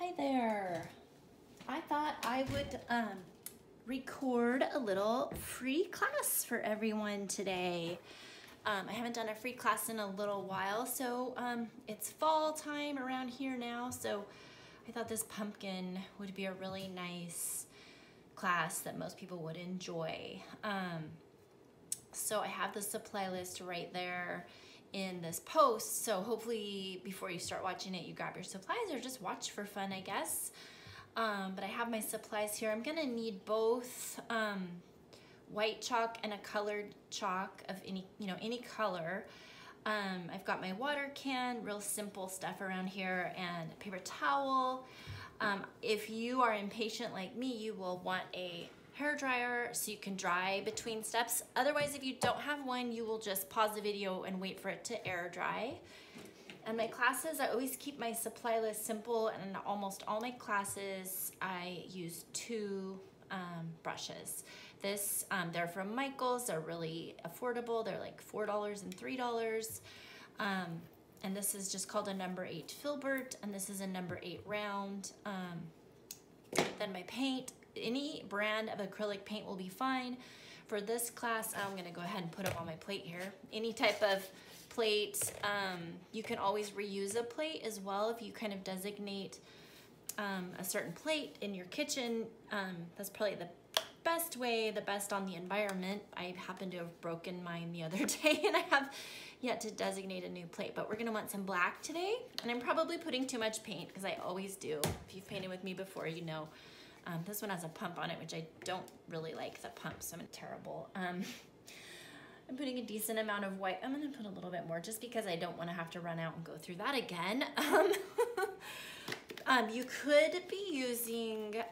Hi there. I thought I would record a little free class for everyone today. I haven't done a free class in a little while, so it's fall time around here now, so I thought this pumpkin would be a really nice class that most people would enjoy. So I have the supply list right there in this post, so hopefully before you start watching it you grab your supplies or just watch for fun, I guess. But I have my supplies here. I'm gonna need both white chalk and a colored chalk of any color. I've got my water can, real simple stuff around here, and a paper towel. If you are impatient like me, you will want a hair dryer so you can dry between steps. Otherwise, if you don't have one, you will just pause the video and wait for it to air dry. And my classes, I always keep my supply list simple, and in almost all my classes, I use two brushes. They're from Michaels. They're really affordable. They're like $4 and $3. And this is just called a number 8 filbert, and this is a number 8 round. Then my paint, any brand of acrylic paint will be fine. For this class, I'm gonna go ahead and put them on my plate here. Any type of plate, you can always reuse a plate as well if you kind of designate a certain plate in your kitchen. That's probably the best way, the best on the environment. I happen to have broken mine the other day and I have yet to designate a new plate, but we're gonna want some black today. And I'm probably putting too much paint because I always do. If you've painted with me before, you know. This one has a pump on it, which I don't really like the pump, so I'm terrible. I'm putting a decent amount of white. I'm gonna put a little bit more just because I don't wanna have to run out and go through that again. You could be using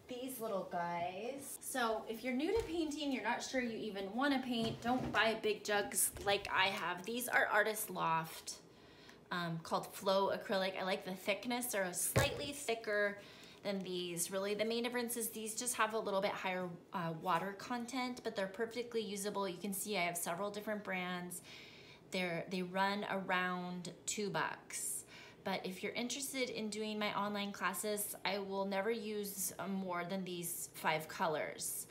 these little guys. So if you're new to painting, you're not sure you even wanna paint, don't buy big jugs like I have. These are Artist Loft, called Flow Acrylic. I like the thickness. They're a slightly thicker than these. Really, the main difference is these just have a little bit higher water content, but they're perfectly usable. You can see I have several different brands. They run around $2. But if you're interested in doing my online classes, I will never use more than these 5 colors.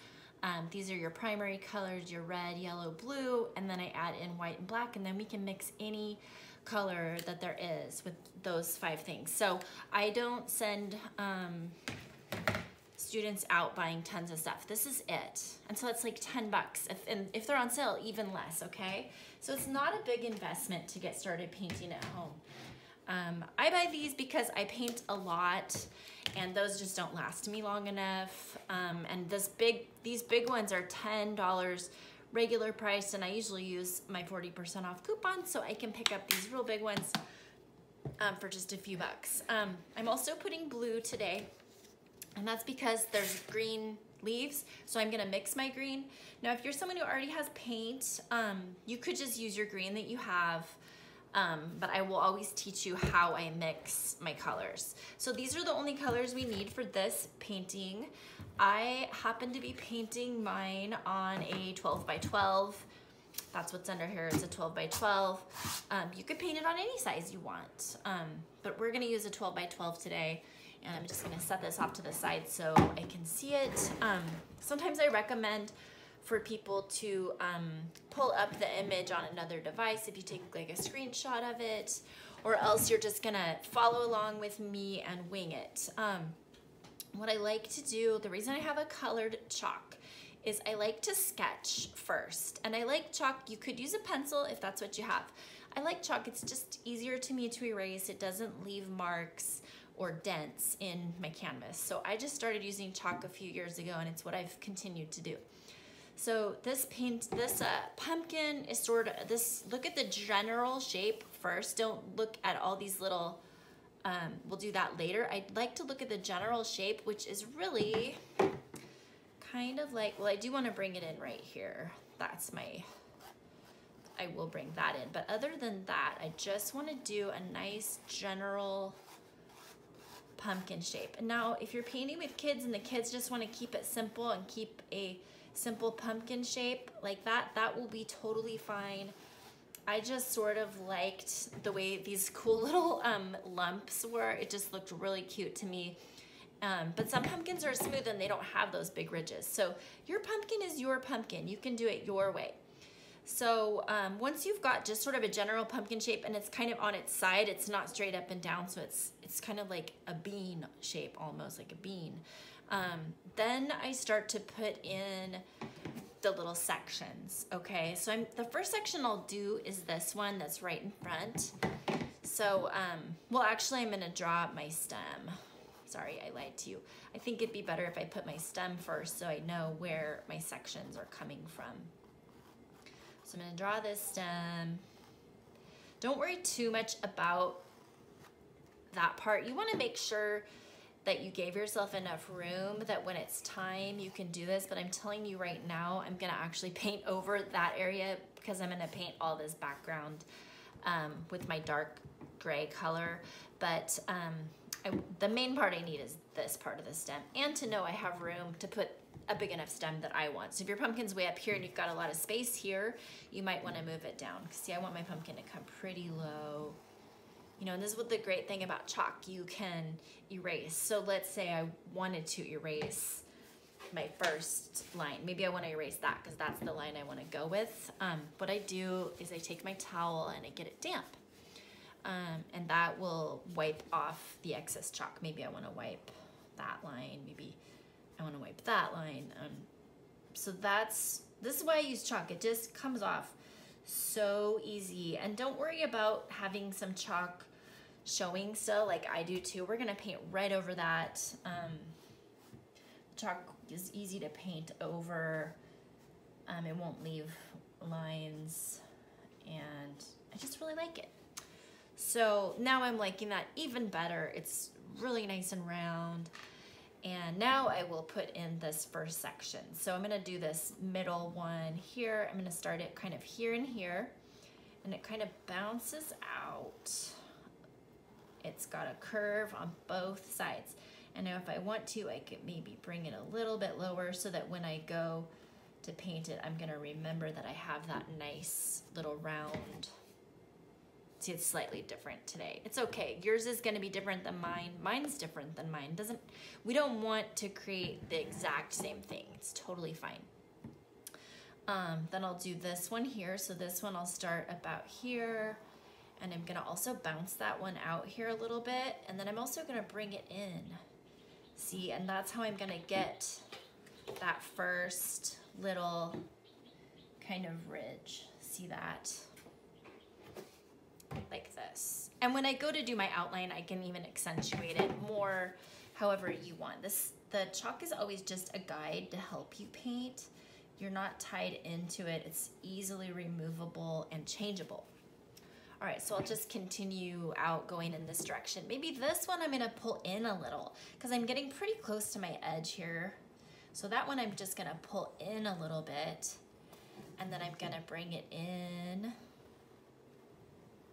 These are your primary colors, your red, yellow, blue, and then I add in white and black, and then we can mix any color that there is with those 5 things. So I don't send students out buying tons of stuff. This is it. And so it's like 10 bucks. If they're on sale, even less, okay? So it's not a big investment to get started painting at home. I buy these because I paint a lot and those just don't last me long enough. And these big ones are $10 regular price, and I usually use my 40% off coupon so I can pick up these real big ones for just a few bucks. I'm also putting blue today, and that's because there's green leaves, so I'm gonna mix my green. Now, if you're someone who already has paint, you could just use your green that you have, but I will always teach you how I mix my colors. So these are the only colors we need for this painting. I happen to be painting mine on a 12 by 12. That's what's under here. It's a 12 by 12. You could paint it on any size you want, but we're gonna use a 12 by 12 today, and I'm just gonna set this off to the side so I can see it. Sometimes I recommend for people to pull up the image on another device if you take like a screenshot of it, or else you're just gonna follow along with me and wing it. What I like to do, the reason I have a colored chalk is I like to sketch first. And I like chalk, you could use a pencil if that's what you have. I like chalk, it's just easier to me to erase. It doesn't leave marks or dents in my canvas. So I just started using chalk a few years ago, and it's what I've continued to do. So this pumpkin is sort of look at the general shape first. Don't look at all these little, we'll do that later. I'd like to look at the general shape, which is really kind of like, well, I do want to bring it in right here. I will bring that in. But other than that, I just want to do a nice general pumpkin shape. And now if you're painting with kids and the kids just want to keep it simple and keep a simple pumpkin shape like that, that will be totally fine. I just sort of liked the way these cool little lumps were. It just looked really cute to me. But some pumpkins are smooth and they don't have those big ridges. So your pumpkin is your pumpkin. You can do it your way. So once you've got just sort of a general pumpkin shape and it's kind of on its side, it's not straight up and down, so it's kind of like a bean shape, almost like a bean. Then I start to put in the little sections, okay? So the first section I'll do is this one that's right in front. So, well, actually I'm gonna draw my stem. Sorry, I lied to you. I think it'd be better if I put my stem first so I know where my sections are coming from. So I'm gonna draw this stem. Don't worry too much about that part. You wanna make sure that you gave yourself enough room that when it's time you can do this, but I'm telling you right now, I'm gonna actually paint over that area because I'm gonna paint all this background with my dark gray color. But the main part I need is this part of the stem, and to know I have room to put a big enough stem that I want. So if your pumpkin's way up here and you've got a lot of space here, you might want to move it down. See, I want my pumpkin to come pretty low. You know, and this is what the great thing about chalk, you can erase. So let's say I wanted to erase my first line. Maybe I want to erase that because that's the line I want to go with. What I do is I take my towel and I get it damp. And that will wipe off the excess chalk. Maybe I want to wipe that line. Maybe I want to wipe that line. So this is why I use chalk. It just comes off so easy. And don't worry about having some chalk showing still, like I do too. We're gonna paint right over that. Chalk is easy to paint over. It won't leave lines, and I just really like it. So now I'm liking that even better. It's really nice and round. And now I will put in this first section. So I'm gonna do this middle one here. I'm gonna start it kind of here and here, and it kind of bounces out. It's got a curve on both sides. And now if I want to, I could maybe bring it a little bit lower so that when I go to paint it, I'm gonna remember that I have that nice little round. See, it's slightly different today. It's okay. Yours is gonna be different than mine. Mine's different than mine. We don't want to create the exact same thing. It's totally fine. Then I'll do this one here. So this one I'll start about here, and I'm gonna also bounce that one out here a little bit, and then I'm also gonna bring it in. See, and that's how I'm gonna get that first little kind of ridge. See that? Like this. And when I go to do my outline, I can even accentuate it more however you want. The chalk is always just a guide to help you paint. You're not tied into it. It's easily removable and changeable. All right, so I'll just continue out going in this direction. Maybe this one I'm gonna pull in a little because I'm getting pretty close to my edge here. So that one I'm just gonna pull in a little bit, and then I'm gonna bring it in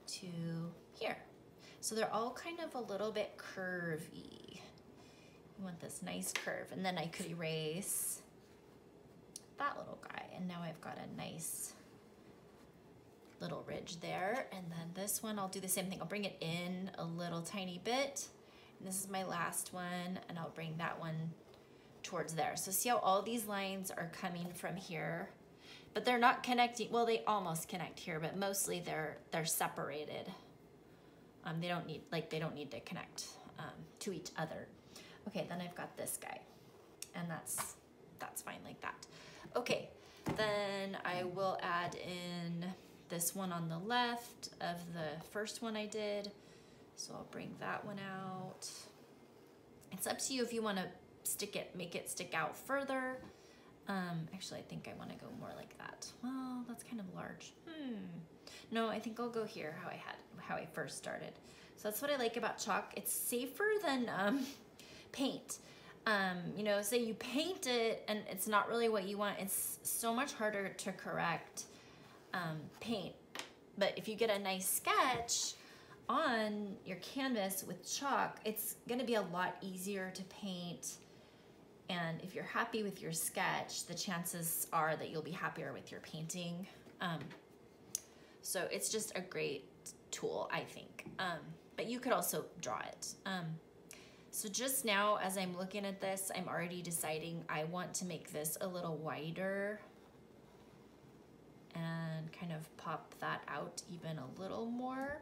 to here. So they're all kind of a little bit curvy. You want this nice curve, and then I could erase that little guy, and now I've got a nice little ridge there. And then this one, I'll do the same thing. I'll bring it in a little tiny bit, and this is my last one, and I'll bring that one towards there. So see how all these lines are coming from here, but they're not connecting. Well, they almost connect here, but mostly they're separated. They don't need to connect to each other. Okay, then I've got this guy, and that's fine like that. Okay, then I will add in this one on the left of the first one I did. So I'll bring that one out. It's up to you if you want to make it stick out further. Actually, I think I want to go more like that. Well, that's kind of large. No, I think I'll go here how I first started. So that's what I like about chalk. It's safer than paint. You know, say you paint it and it's not really what you want. It's so much harder to correct paint. But if you get a nice sketch on your canvas with chalk, it's gonna be a lot easier to paint. And if you're happy with your sketch, the chances are that you'll be happier with your painting. So it's just a great tool, I think. But you could also draw it. So just now, as I'm looking at this, I'm already deciding I want to make this a little wider and kind of pop that out even a little more,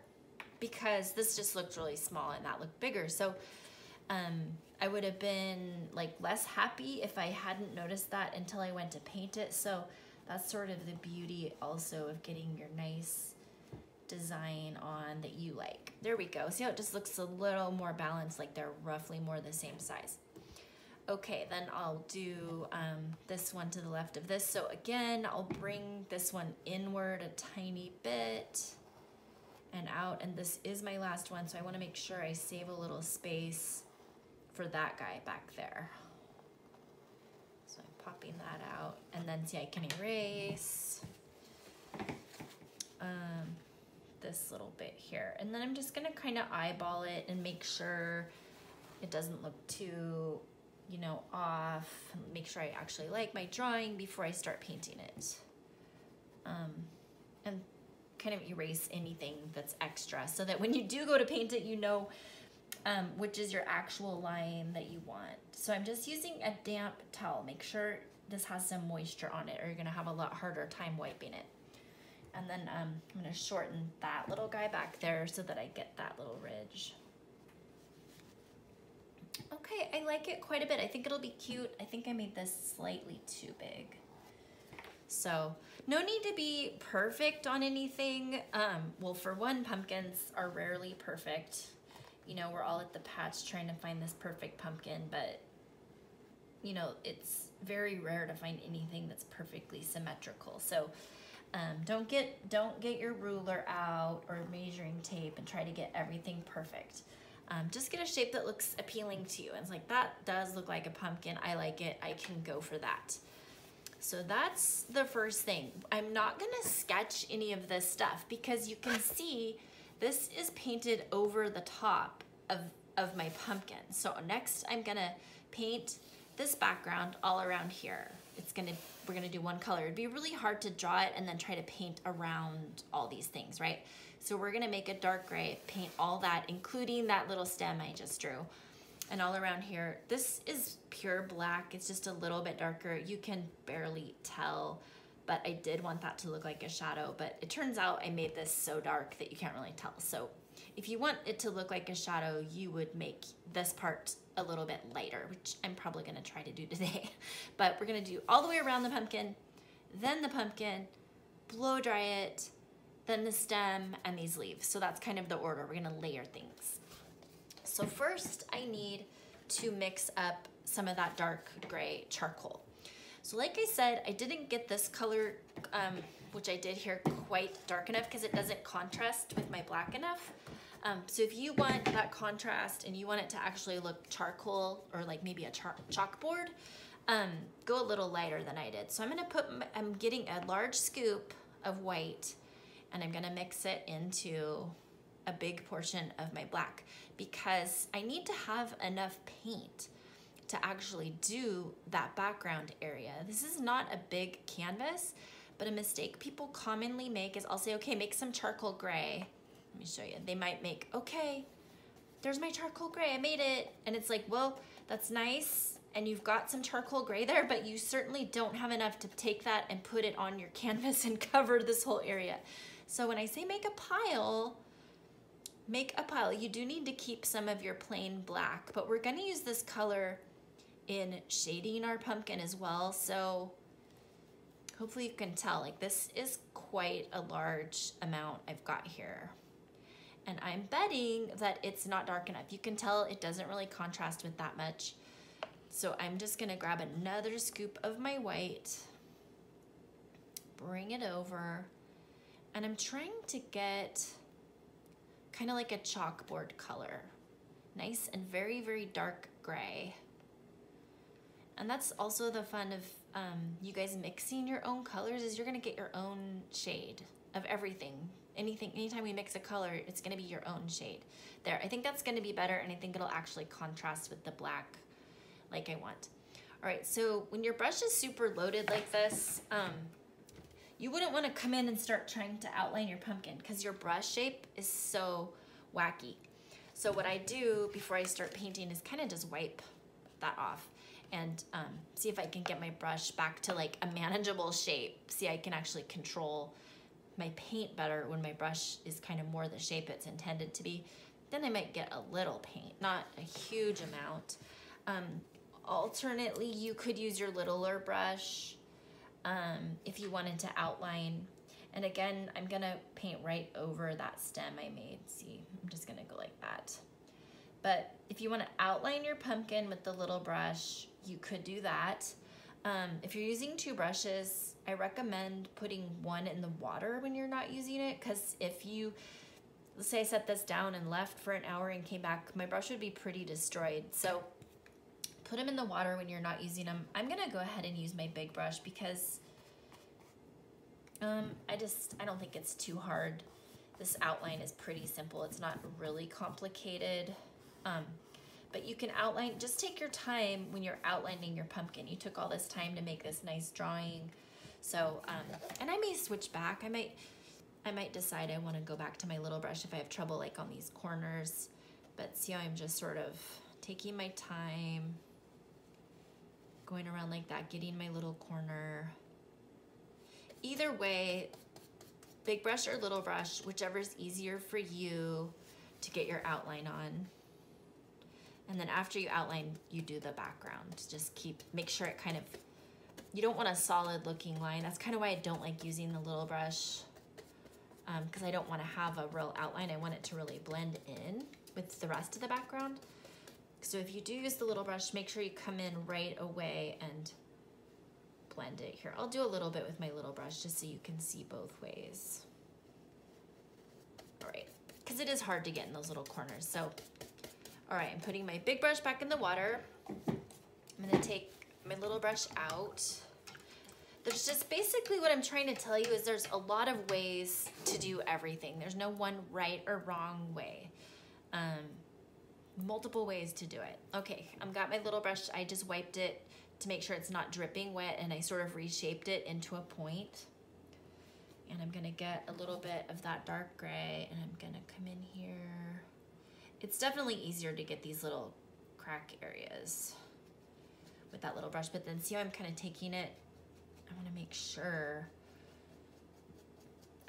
because this just looked really small and that looked bigger. So I would have been like less happy if I hadn't noticed that until I went to paint it. So that's sort of the beauty also of getting your nice design on that you like. There we go. See how it just looks a little more balanced, like they're roughly more the same size. Okay, then I'll do this one to the left of this. So again, I'll bring this one inward a tiny bit and out, and this is my last one, so I want to make sure I save a little space for that guy back there. So I'm popping that out, and then see, I can erase this little bit here, and then I'm just gonna kind of eyeball it and make sure it doesn't look too, you know, off. Make sure I actually like my drawing before I start painting it, and kind of erase anything that's extra so that when you do go to paint it, you know which is your actual line that you want. So I'm just using a damp towel. Make sure this has some moisture on it or you're gonna have a lot harder time wiping it. And then I'm gonna shorten that little guy back there so that I get that little ridge. Okay, I like it quite a bit. I think it'll be cute. I think I made this slightly too big. So no need to be perfect on anything. Well, for one, pumpkins are rarely perfect. You know, we're all at the patch trying to find this perfect pumpkin, but you know, it's very rare to find anything that's perfectly symmetrical. So don't get your ruler out or measuring tape and try to get everything perfect. Just get a shape that looks appealing to you. And it's like, that does look like a pumpkin. I like it. I can go for that. So that's the first thing. I'm not gonna sketch any of this stuff because you can see this is painted over the top of my pumpkin. So next I'm gonna paint this background all around here. We're gonna do one color. It'd be really hard to draw it and then try to paint around all these things, right? So we're gonna make a dark gray, paint all that, including that little stem I just drew. And all around here, this is pure black. It's just a little bit darker. You can barely tell, but I did want that to look like a shadow, but it turns out I made this so dark that you can't really tell. So if you want it to look like a shadow, you would make this part a little bit lighter, which I'm probably gonna try to do today. But we're gonna do all the way around the pumpkin, then the pumpkin, blow dry it, then the stem and these leaves. So that's kind of the order. We're gonna layer things. So first I need to mix up some of that dark gray charcoal. So like I said, I didn't get this color, which I did here, quite dark enough because it doesn't contrast with my black enough. So if you want that contrast and you want it to actually look charcoal or like maybe a chalkboard, go a little lighter than I did. So I'm getting a large scoop of white and I'm gonna mix it into a big portion of my black because I need to have enough paint to actually do that background area. This is not a big canvas, but a mistake people commonly make is I'll say, okay, make some charcoal gray. Let me show you. They might make, okay, there's my charcoal gray, I made it. And it's like, well, that's nice. And you've got some charcoal gray there, but you certainly don't have enough to take that and put it on your canvas and cover this whole area. So when I say make a pile, you do need to keep some of your plain black, but we're gonna use this color in shading our pumpkin as well. So hopefully you can tell, like this is quite a large amount I've got here. And I'm betting that it's not dark enough. You can tell it doesn't really contrast with that much. So I'm just gonna grab another scoop of my white, bring it over, and I'm trying to get kind of like a chalkboard color. Nice and very, very dark gray. And that's also the fun of you guys mixing your own colors is you're gonna get your own shade of everything. Anytime we mix a color, it's gonna be your own shade. There, I think that's gonna be better and I think it'll actually contrast with the black like I want. All right, so when your brush is super loaded like this, you wouldn't want to come in and start trying to outline your pumpkin because your brush shape is so wacky. So what I do before I start painting is kind of just wipe that off and see if I can get my brush back to like a manageable shape. See, I can actually control my paint better when my brush is kind of more the shape it's intended to be. Then I might get a little paint, not a huge amount. Alternately, you could use your littler brush if you wanted to outline. And again, I'm gonna paint right over that stem I made. See, I'm just gonna go like that. But if you wanna outline your pumpkin with the little brush, you could do that. If you're using 2 brushes, I recommend putting one in the water when you're not using it, because if you, let's say I set this down and left for an hour and came back, my brush would be pretty destroyed. So put them in the water when you're not using them. I'm gonna go ahead and use my big brush because I don't think it's too hard. This outline is pretty simple. It's not really complicated. But you can outline, just take your time when you're outlining your pumpkin. You took all this time to make this nice drawing. So, and I may switch back. I might decide I want to go back to my little brush if I have trouble like on these corners. But see how I'm just sort of taking my time, going around like that, getting my little corner. Either way, big brush or little brush, whichever is easier for you to get your outline on. And then after you outline, you do the background. Just make sure it kind of, you don't want a solid looking line. That's kind of why I don't like using the little brush, because I don't want to have a real outline. I want it to really blend in with the rest of the background. So if you do use the little brush, make sure you come in right away and blend it here. I'll do a little bit with my little brush just so you can see both ways. All right, because it is hard to get in those little corners. So, all right, I'm putting my big brush back in the water. I'm gonna take my little brush out. There's just basically what I'm trying to tell you is there's a lot of ways to do everything. There's no one right or wrong way. Multiple ways to do it. Okay, I've got my little brush. I just wiped it to make sure it's not dripping wet, and I sort of reshaped it into a point. And I'm gonna get a little bit of that dark gray, and I'm gonna come in here. It's definitely easier to get these little crack areas with that little brush, but then see how I'm kind of taking it? I wanna make sure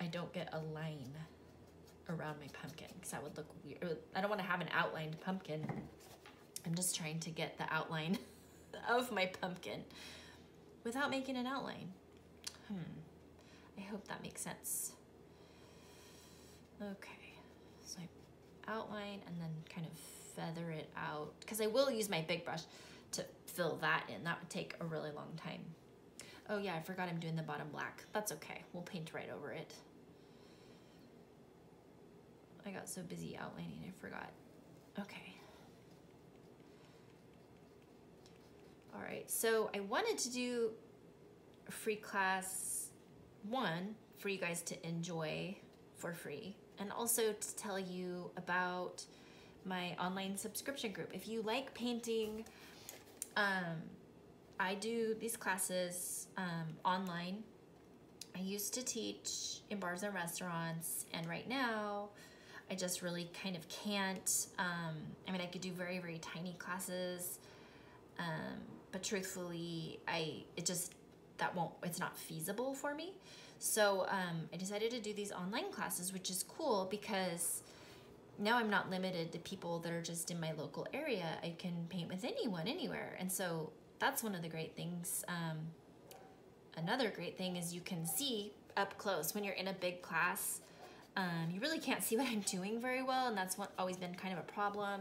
I don't get a line around my pumpkin because that would look weird. I don't want to have an outlined pumpkin. I'm just trying to get the outline of my pumpkin without making an outline. I hope that makes sense. Okay, so I outline and then kind of feather it out because I will use my big brush to fill that in. That would take a really long time. Oh yeah, I forgot I'm doing the bottom black. That's okay, we'll paint right over it. I got so busy outlining, I forgot. Okay. All right, so I wanted to do a free class 1 for you guys to enjoy for free, and also to tell you about my online subscription group. If you like painting, I do these classes online. I used to teach in bars and restaurants, and right now, I just really kind of can't. I mean, I could do very, very tiny classes, but truthfully, it's not feasible for me. So I decided to do these online classes, which is cool because now I'm not limited to people that are just in my local area. I can paint with anyone, anywhere. And so that's one of the great things. Another great thing is you can see up close when you're in a big class. You really can't see what I'm doing very well, and that's always been kind of a problem.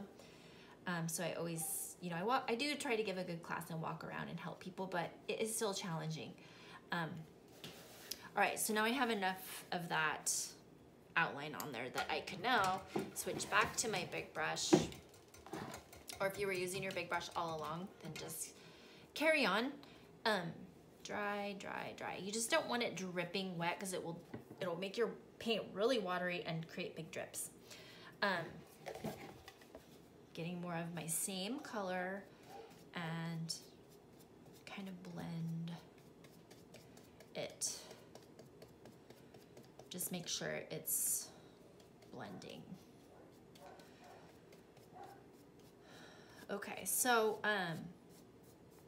So I always, I do try to give a good class and walk around and help people, but it is still challenging. All right, so now I have enough of that outline on there that I could now switch back to my big brush. Or if you were using your big brush all along, then just carry on. Dry, dry, dry. You just don't want it dripping wet because it'll make your paint really watery and create big drips. Getting more of my same color and kind of blend it just make sure it's blending. Okay, so I'm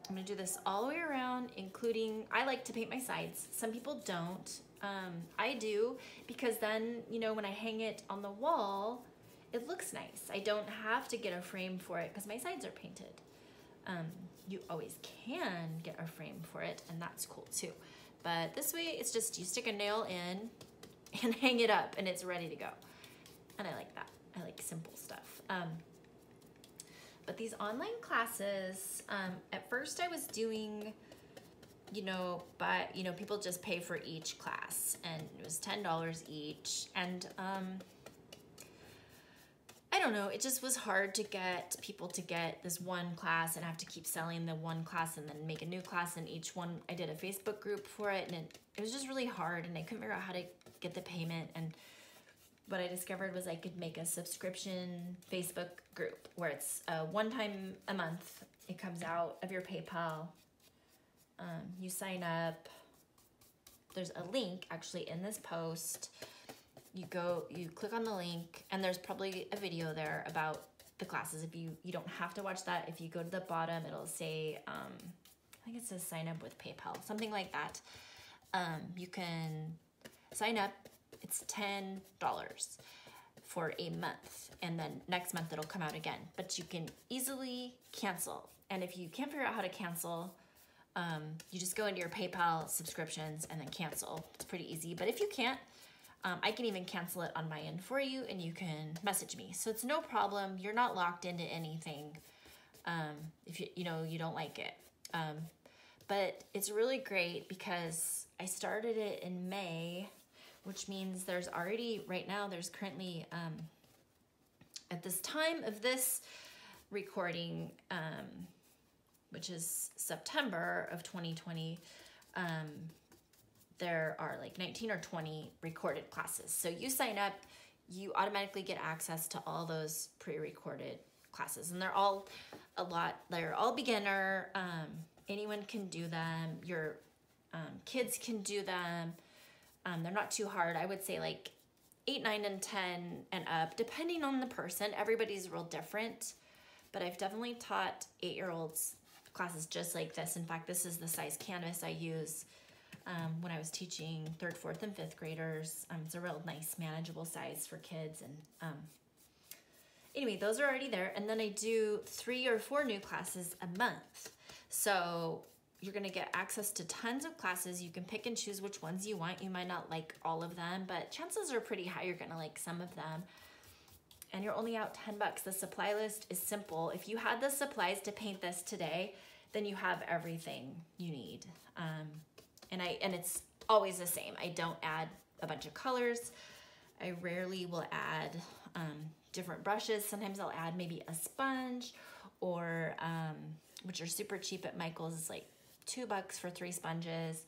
gonna do this all the way around, including, I like to paint my sides. Some people don't. I do, because then, you know, when I hang it on the wall, it looks nice. I don't have to get a frame for it because my sides are painted. You always can get a frame for it, and that's cool too. But this way, it's just you stick a nail in and hang it up, and it's ready to go. And I like that. I like simple stuff. But these online classes, at first I was doing, you know, people just pay for each class, and it was $10 each. And I don't know, it just was hard to get people to get this one class and have to keep selling the one class and then make a new class, and each one, I did a Facebook group for it, and it was just really hard, and I couldn't figure out how to get the payment. And what I discovered was I could make a subscription Facebook group where it's one time a month. It comes out of your PayPal. You sign up. There's a link actually in this post. You click on the link, and there's probably a video there about the classes. If you don't have to watch that. If you go to the bottom, it'll say, I think it says sign up with PayPal, something like that. You can sign up. It's $10 for a month, and then next month it'll come out again. But you can easily cancel. And if you can't figure out how to cancel, you just go into your PayPal subscriptions and then cancel. It's pretty easy. But if you can't, I can even cancel it on my end for you, and you can message me. So it's no problem. You're not locked into anything if you don't like it. But it's really great because I started it in May, which means there's already, right now, there's currently, at this time of this recording, which is September of 2020, there are like 19 or 20 recorded classes. So you sign up, you automatically get access to all those pre-recorded classes. And they're all beginner. Anyone can do them. Your kids can do them. They're not too hard. I would say like 8, 9, and 10 and up, depending on the person. Everybody's real different, but I've definitely taught 8-year-olds classes just like this. In fact, this is the size canvas I use when I was teaching 3rd, 4th, and 5th graders. It's a real nice, manageable size for kids. And anyway, those are already there. And then I do 3 or 4 new classes a month. So you're gonna get access to tons of classes. You can pick and choose which ones you want. You might not like all of them, but chances are pretty high you're gonna like some of them. And you're only out $10. The supply list is simple. If you had the supplies to paint this today, then you have everything you need. And it's always the same. I don't add a bunch of colors. I rarely will add different brushes. Sometimes I'll add maybe a sponge, or which are super cheap at Michael's. It's like $2 for 3 sponges.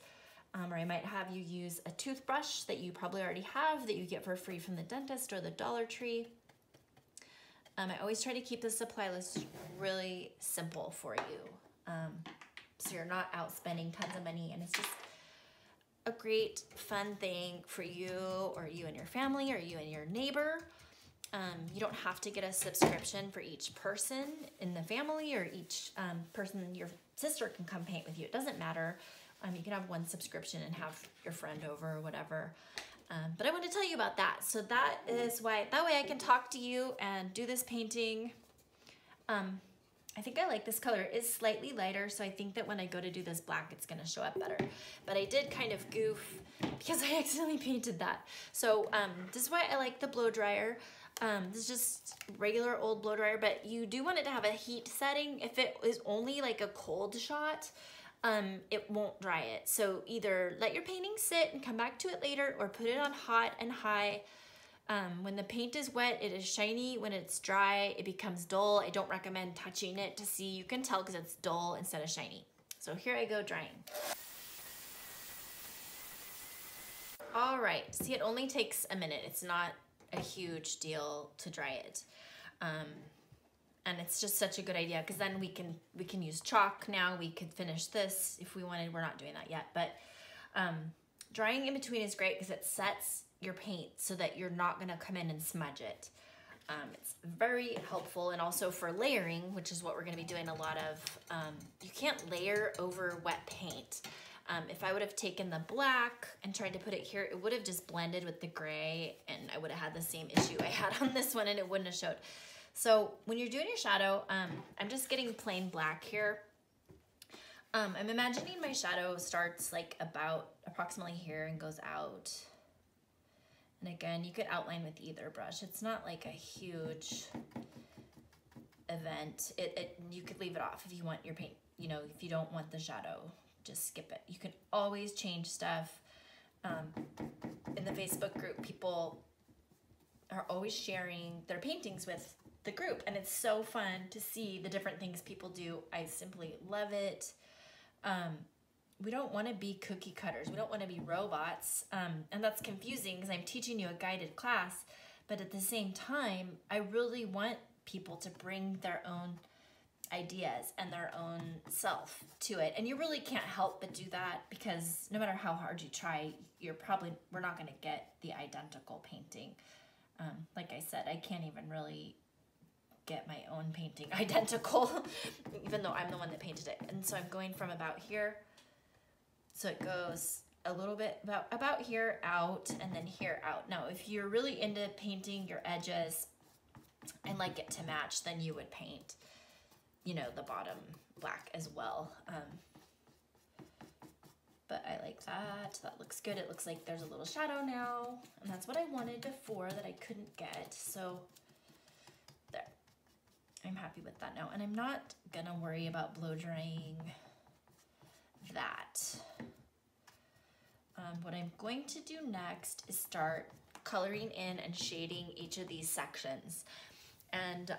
Or I might have you use a toothbrush that you probably already have that you get for free from the dentist or the Dollar Tree. I always try to keep the supply list really simple for you. So you're not out spending tons of money, and it's just a great fun thing for you, or you and your family, or you and your neighbor. You don't have to get a subscription for each person in the family, or each person. Your sister can come paint with you. It doesn't matter. You can have one subscription and have your friend over or whatever. But I want to tell you about that. So that is why, that way I can talk to you and do this painting. I think I like this color. It's slightly lighter, so I think that when I go to do this black, it's gonna show up better. But I did kind of goof because I accidentally painted that. So this is why I like the blow dryer. This is just regular old blow dryer, but you do want it to have a heat setting. If it is only like a cold shot, it won't dry it. So either let your painting sit and come back to it later, or put it on hot and high. When the paint is wet, it is shiny. When it's dry, it becomes dull. I don't recommend touching it to see. You can tell because it's dull instead of shiny. So here I go drying. All right, see, it only takes a minute. It's not a huge deal to dry it. And it's just such a good idea, because then we can use chalk now. We could finish this if we wanted. We're not doing that yet, but Drying in between is great because it sets your paint so that you're not gonna come in and smudge it. It's very helpful, and also for layering, which is what we're gonna be doing a lot of. You can't layer over wet paint. If I would have taken the black and tried to put it here, it would have just blended with the gray, and I would have had the same issue I had on this one, and it wouldn't have showed. So when you're doing your shadow, I'm just getting plain black here. I'm imagining my shadow starts like about approximately here and goes out. And again, you could outline with either brush. It's not like a huge event. You could leave it off if you want your paint, you know, if you don't want the shadow, just skip it. You can always change stuff. In the Facebook group, people are always sharing their paintings with the group, and it's so fun to see the different things people do. I simply love it. We don't want to be cookie cutters. We don't want to be robots. And that's confusing because I'm teaching you a guided class, but at the same time, I really want people to bring their own ideas and their own self to it. And you really can't help but do that, because no matter how hard you try, we're not going to get the identical painting. Like I said, I can't even really get my own painting identical, even though I'm the one that painted it. And so I'm going from about here, so it goes a little bit about here out, and then here out. Now, if you're really into painting your edges and like it to match, then you would paint, you know, the bottom black as well. But I like that. That looks good. It looks like there's a little shadow now, and that's what I wanted before that I couldn't get. So there, I'm happy with that now, and I'm not gonna worry about blow drying that. What I'm going to do next is start coloring in and shading each of these sections. And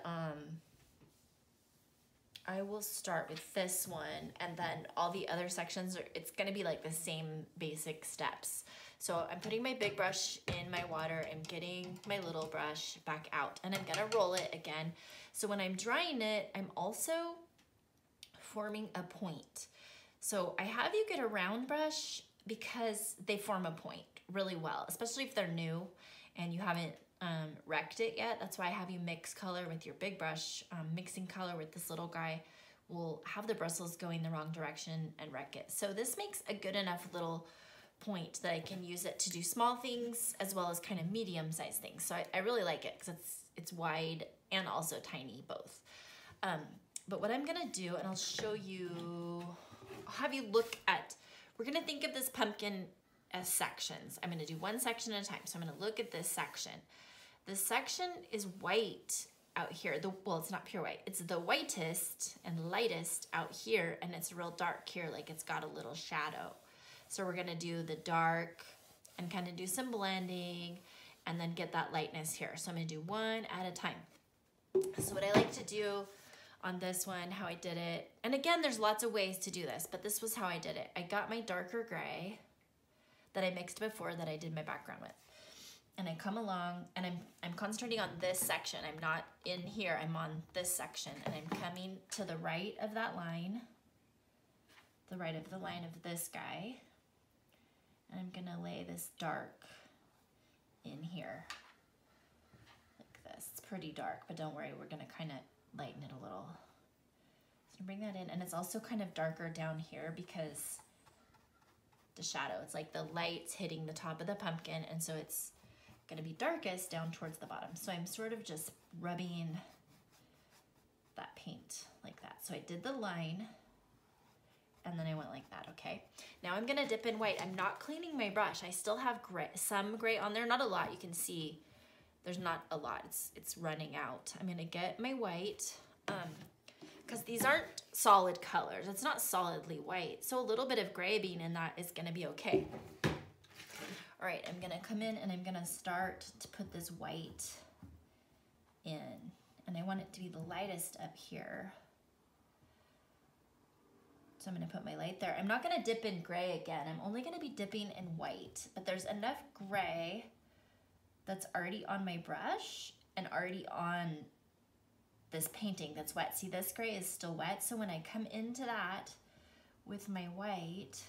I will start with this one, and then all the other sections, it's gonna be like the same basic steps. So I'm putting my big brush in my water and getting my little brush back out, and I'm gonna roll it again. So when I'm drying it, I'm also forming a point. So I have you get a round brush because they form a point really well, especially if they're new and you haven't wrecked it yet. That's why I have you mix color with your big brush. Mixing color with this little guy will have the bristles going the wrong direction and wreck it. So this makes a good enough little point that I can use it to do small things as well as kind of medium-sized things. So I really like it because it's wide and also tiny both. But what I'm gonna do, and I'll show you, I'll have you look at, we're gonna think of this pumpkin as sections. I'm gonna do one section at a time. So I'm gonna look at this section. This section is white out here. Well, it's not pure white. It's the whitest and lightest out here, and it's real dark here, like it's got a little shadow. So we're gonna do the dark and kind of do some blending and then get that lightness here. So I'm gonna do one at a time. So what I like to do on this one, how I did it, and again, there's lots of ways to do this, but this was how I did it. I got my darker gray that I mixed before that I did my background with. And I come along and I'm concentrating on this section. I'm not in here, I'm on this section, and I'm coming to the right of that line, the right of the line of this guy. And I'm gonna lay this dark in here, like this. It's pretty dark, but don't worry, we're gonna kind of lighten it a little. So bring that in, and it's also kind of darker down here because the shadow, it's like the light's hitting the top of the pumpkin, and so it's gonna be darkest down towards the bottom. So I'm sort of just rubbing that paint like that. So I did the line, and then I went like that, okay? Now I'm gonna dip in white. I'm not cleaning my brush. I still have gray, some gray on there, not a lot. You can see there's not a lot, it's running out. I'm gonna get my white, because these aren't solid colors. It's not solidly white. So a little bit of gray being in that is gonna be okay. All right, I'm gonna come in and I'm gonna start to put this white in, and I want it to be the lightest up here. So I'm gonna put my light there. I'm not gonna dip in gray again. I'm only gonna be dipping in white, but there's enough gray that's already on my brush and already on this painting that's wet. See, this gray is still wet, so when I come into that with my white,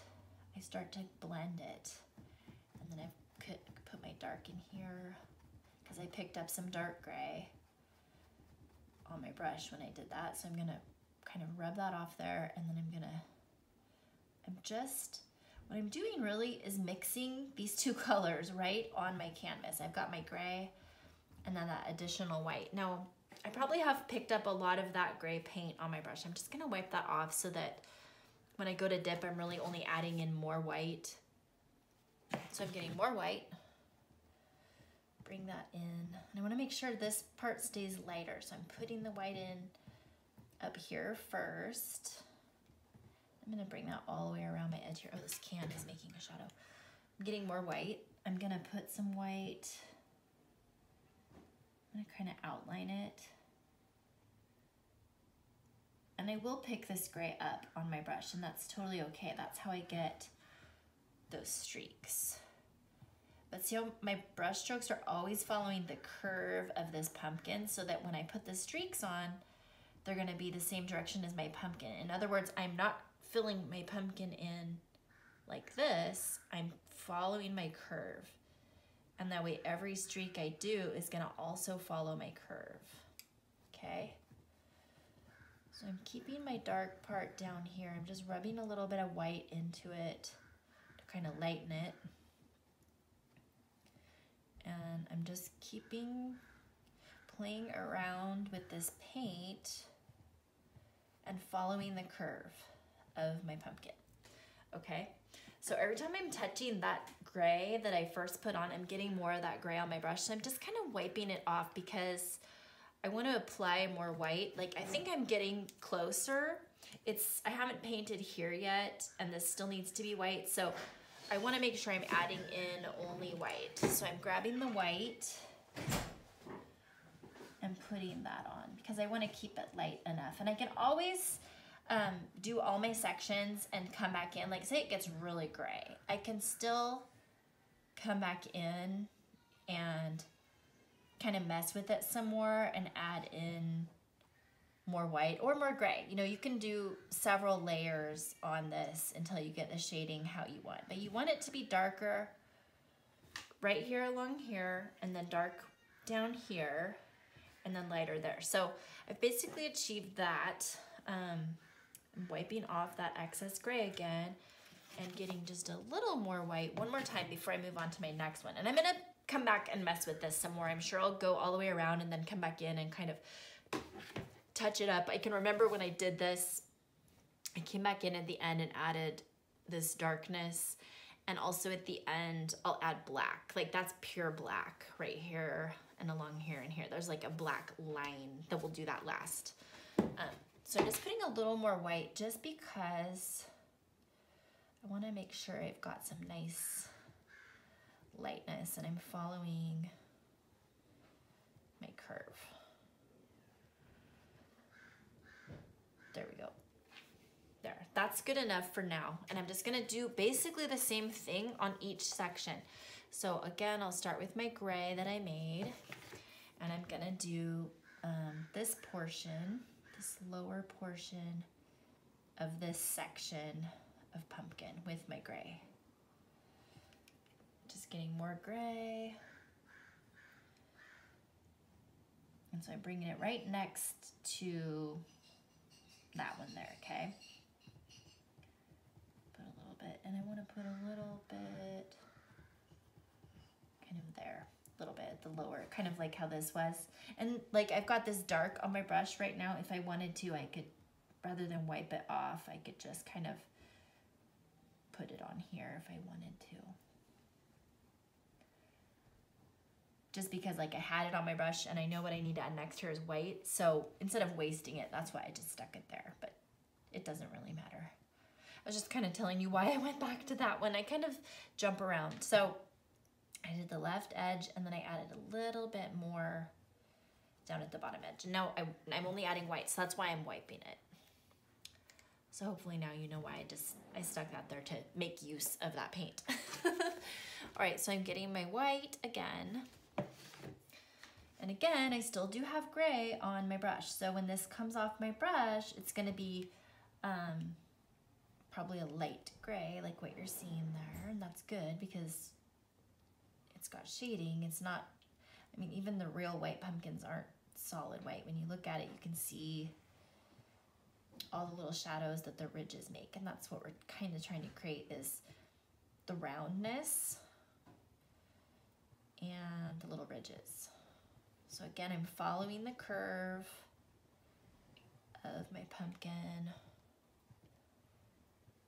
I start to blend it. dark in here because I picked up some dark gray on my brush when I did that. So I'm gonna kind of rub that off there, and then what I'm doing really is mixing these two colors right on my canvas. I've got my gray and then that additional white. Now, I probably have picked up a lot of that gray paint on my brush. I'm just gonna wipe that off so that when I go to dip, I'm really only adding in more white. So I'm getting more white. Bring that in. And I wanna make sure this part stays lighter. So I'm putting the white in up here first. I'm gonna bring that all the way around my edge here. Oh, this can is making a shadow. I'm getting more white. I'm gonna put some white. I'm gonna kind of outline it. And I will pick this gray up on my brush, and that's totally okay. That's how I get those streaks. But see how my brush strokes are always following the curve of this pumpkin, so that when I put the streaks on, they're gonna be the same direction as my pumpkin. In other words, I'm not filling my pumpkin in like this, I'm following my curve. And that way every streak I do is gonna also follow my curve, okay? So I'm keeping my dark part down here. I'm just rubbing a little bit of white into it to kind of lighten it. And I'm just playing around with this paint and following the curve of my pumpkin, okay? So every time I'm touching that gray that I first put on, I'm getting more of that gray on my brush. So I'm just kind of wiping it off because I want to apply more white. Like, I think I'm getting closer. I haven't painted here yet, and this still needs to be white. So I want to make sure I'm adding in only white. So I'm grabbing the white and putting that on because I want to keep it light enough. And I can always do all my sections and come back in. Like, say it gets really gray, I can still come back in and kind of mess with it some more and add in more white or more gray. You know, you can do several layers on this until you get the shading how you want, but you want it to be darker right here along here, and then dark down here, and then lighter there. So I've basically achieved that. I'm wiping off that excess gray again and getting just a little more white one more time before I move on to my next one. And I'm gonna come back and mess with this some more. I'm sure I'll go all the way around and then come back in and kind of touch it up. I can remember when I did this, I came back in at the end and added this darkness, and also at the end I'll add black. Like, that's pure black right here and along here and here. There's like a black line that will do that last. So I'm just putting a little more white just because I want to make sure I've got some nice lightness and I'm following my curve. There we go. There, that's good enough for now. And I'm just gonna do basically the same thing on each section. So again, I'll start with my gray that I made, and I'm gonna do this portion, this lower portion of this section of pumpkin with my gray. Just getting more gray. And so I'm bringing it right next to that one there, okay? Put a little bit, and I want to put a little bit kind of there, a little bit at the lower, kind of like how this was. And like, I've got this dark on my brush right now. If I wanted to, I could, rather than wipe it off, I could just kind of put it on here if I wanted to. Just because like I had it on my brush and I know what I need to add next here is white. So instead of wasting it, that's why I just stuck it there, but it doesn't really matter. I was just kind of telling you why I went back to that one. I kind of jump around. So I did the left edge and then I added a little bit more down at the bottom edge. And now I'm only adding white, so that's why I'm wiping it. So hopefully now you know why I stuck that there, to make use of that paint. All right, so I'm getting my white again. And again, I still do have gray on my brush. So when this comes off my brush, it's gonna be probably a light gray, like what you're seeing there. And that's good because it's got shading. It's not, I mean, even the real white pumpkins aren't solid white. When you look at it, you can see all the little shadows that the ridges make, and that's what we're kind of trying to create, is the roundness and the little ridges. So again, I'm following the curve of my pumpkin,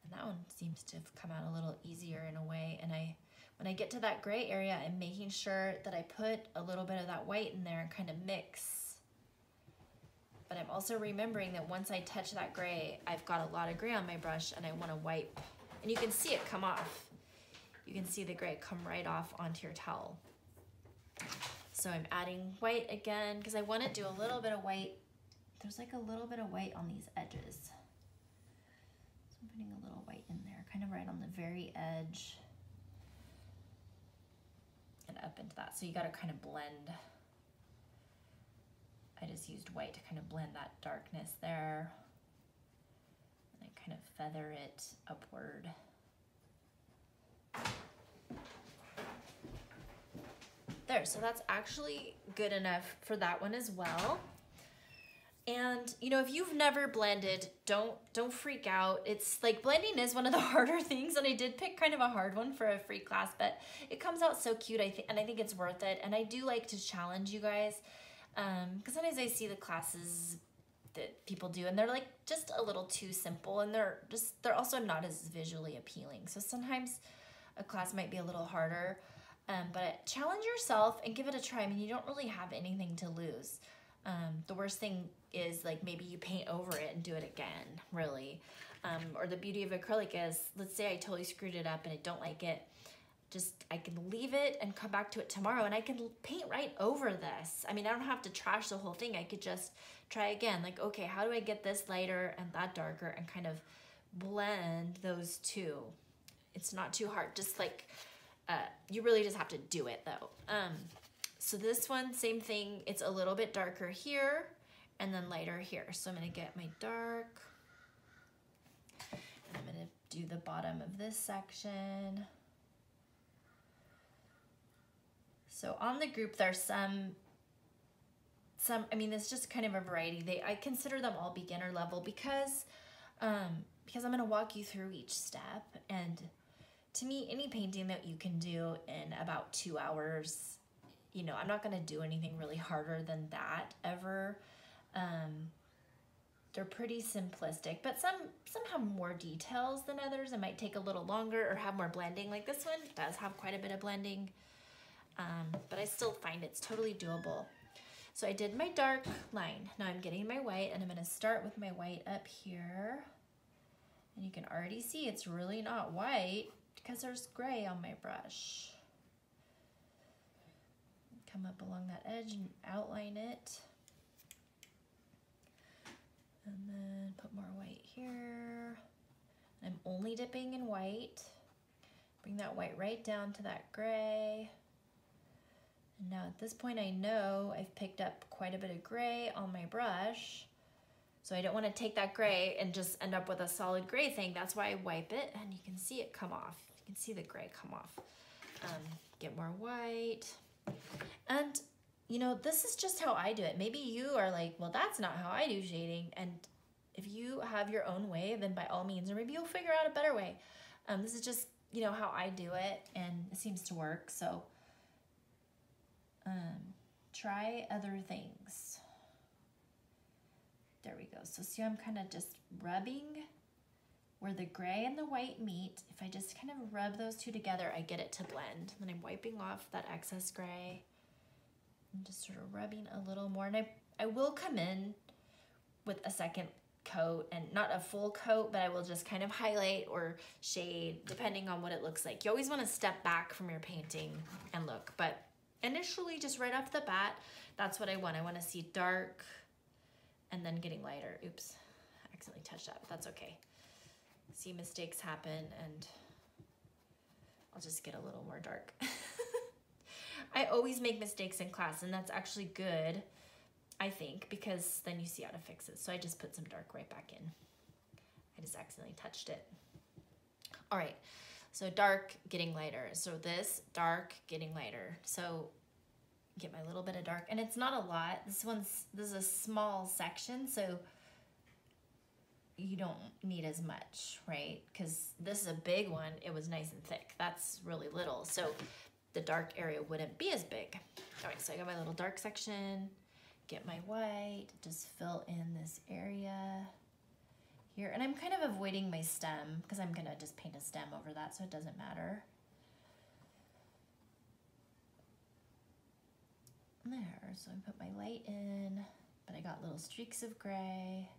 and that one seems to have come out a little easier in a way. And when I get to that gray area, I'm making sure that I put a little bit of that white in there and kind of mix. But I'm also remembering that once I touch that gray, I've got a lot of gray on my brush and I want to wipe. And you can see it come off. You can see the gray come right off onto your towel. So I'm adding white again because I want to do a little bit of white. There's like a little bit of white on these edges. So I'm putting a little white in there, kind of right on the very edge and up into that. So you got to kind of blend. I just used white to kind of blend that darkness there. And I kind of feather it upward. There, so that's actually good enough for that one as well. And you know, if you've never blended, don't freak out. It's like, blending is one of the harder things, and I did pick kind of a hard one for a free class, but it comes out so cute, and I think it's worth it. And I do like to challenge you guys, because sometimes I see the classes that people do and they're like just a little too simple, and they're also not as visually appealing. So sometimes a class might be a little harder, but challenge yourself and give it a try. I mean, you don't really have anything to lose. The worst thing is like maybe you paint over it and do it again, really. Or the beauty of acrylic is, let's say I totally screwed it up and I don't like it. I can leave it and come back to it tomorrow and I can paint right over this. I mean, I don't have to trash the whole thing. I could just try again. Like, okay, how do I get this lighter and that darker, and kind of blend those two. It's not too hard. Just like, you really just have to do it though. So this one, same thing. It's a little bit darker here and then lighter here. So I'm gonna get my dark, and I'm gonna do the bottom of this section. So on the group, there's some, I mean, it's just kind of a variety. I consider them all beginner level because I'm gonna walk you through each step. And to me, any painting that you can do in about 2 hours, you know, I'm not gonna do anything really harder than that ever. They're pretty simplistic, but some have more details than others. It might take a little longer or have more blending. Like this one does have quite a bit of blending. But I still find it's totally doable. So I did my dark line. Now I'm getting my white, and I'm gonna start with my white up here. And you can already see it's really not white because there's gray on my brush. Come up along that edge and outline it. And then put more white here. I'm only dipping in white. Bring that white right down to that gray. And now at this point, I know I've picked up quite a bit of gray on my brush. So I don't want to take that gray and just end up with a solid gray thing. That's why I wipe it, and you can see it come off. You can see the gray come off. Get more white. And you know, this is just how I do it. Maybe you are like, well, that's not how I do shading. And if you have your own way, then by all means, or maybe you'll figure out a better way. This is just, you know, how I do it, and it seems to work. So try other things. There we go. So see, I'm kind of just rubbing where the gray and the white meet. If I just kind of rub those two together, I get it to blend. Then I'm wiping off that excess gray and just sort of rubbing a little more. And I will come in with a second coat, and not a full coat, but I will just kind of highlight or shade depending on what it looks like. You always want to step back from your painting and look, but initially, just right off the bat, that's what I want. I want to see dark and then getting lighter. Oops, I accidentally touched that, but that's okay. See, mistakes happen, and I'll just get a little more dark. I always make mistakes in class, and that's actually good, I think, because then you see how to fix it. So I just put some dark right back in. I just accidentally touched it. All right, So dark getting lighter. So this dark getting lighter. So get my little bit of dark, and it's not a lot. This is a small section, so you don't need as much, right? Because this is a big one. It was nice and thick. That's really little. So the dark area wouldn't be as big. All right, so I got my little dark section, get my white, just fill in this area here. And I'm kind of avoiding my stem because I'm gonna just paint a stem over that so it doesn't matter. There, so I put my light in, but I got little streaks of gray.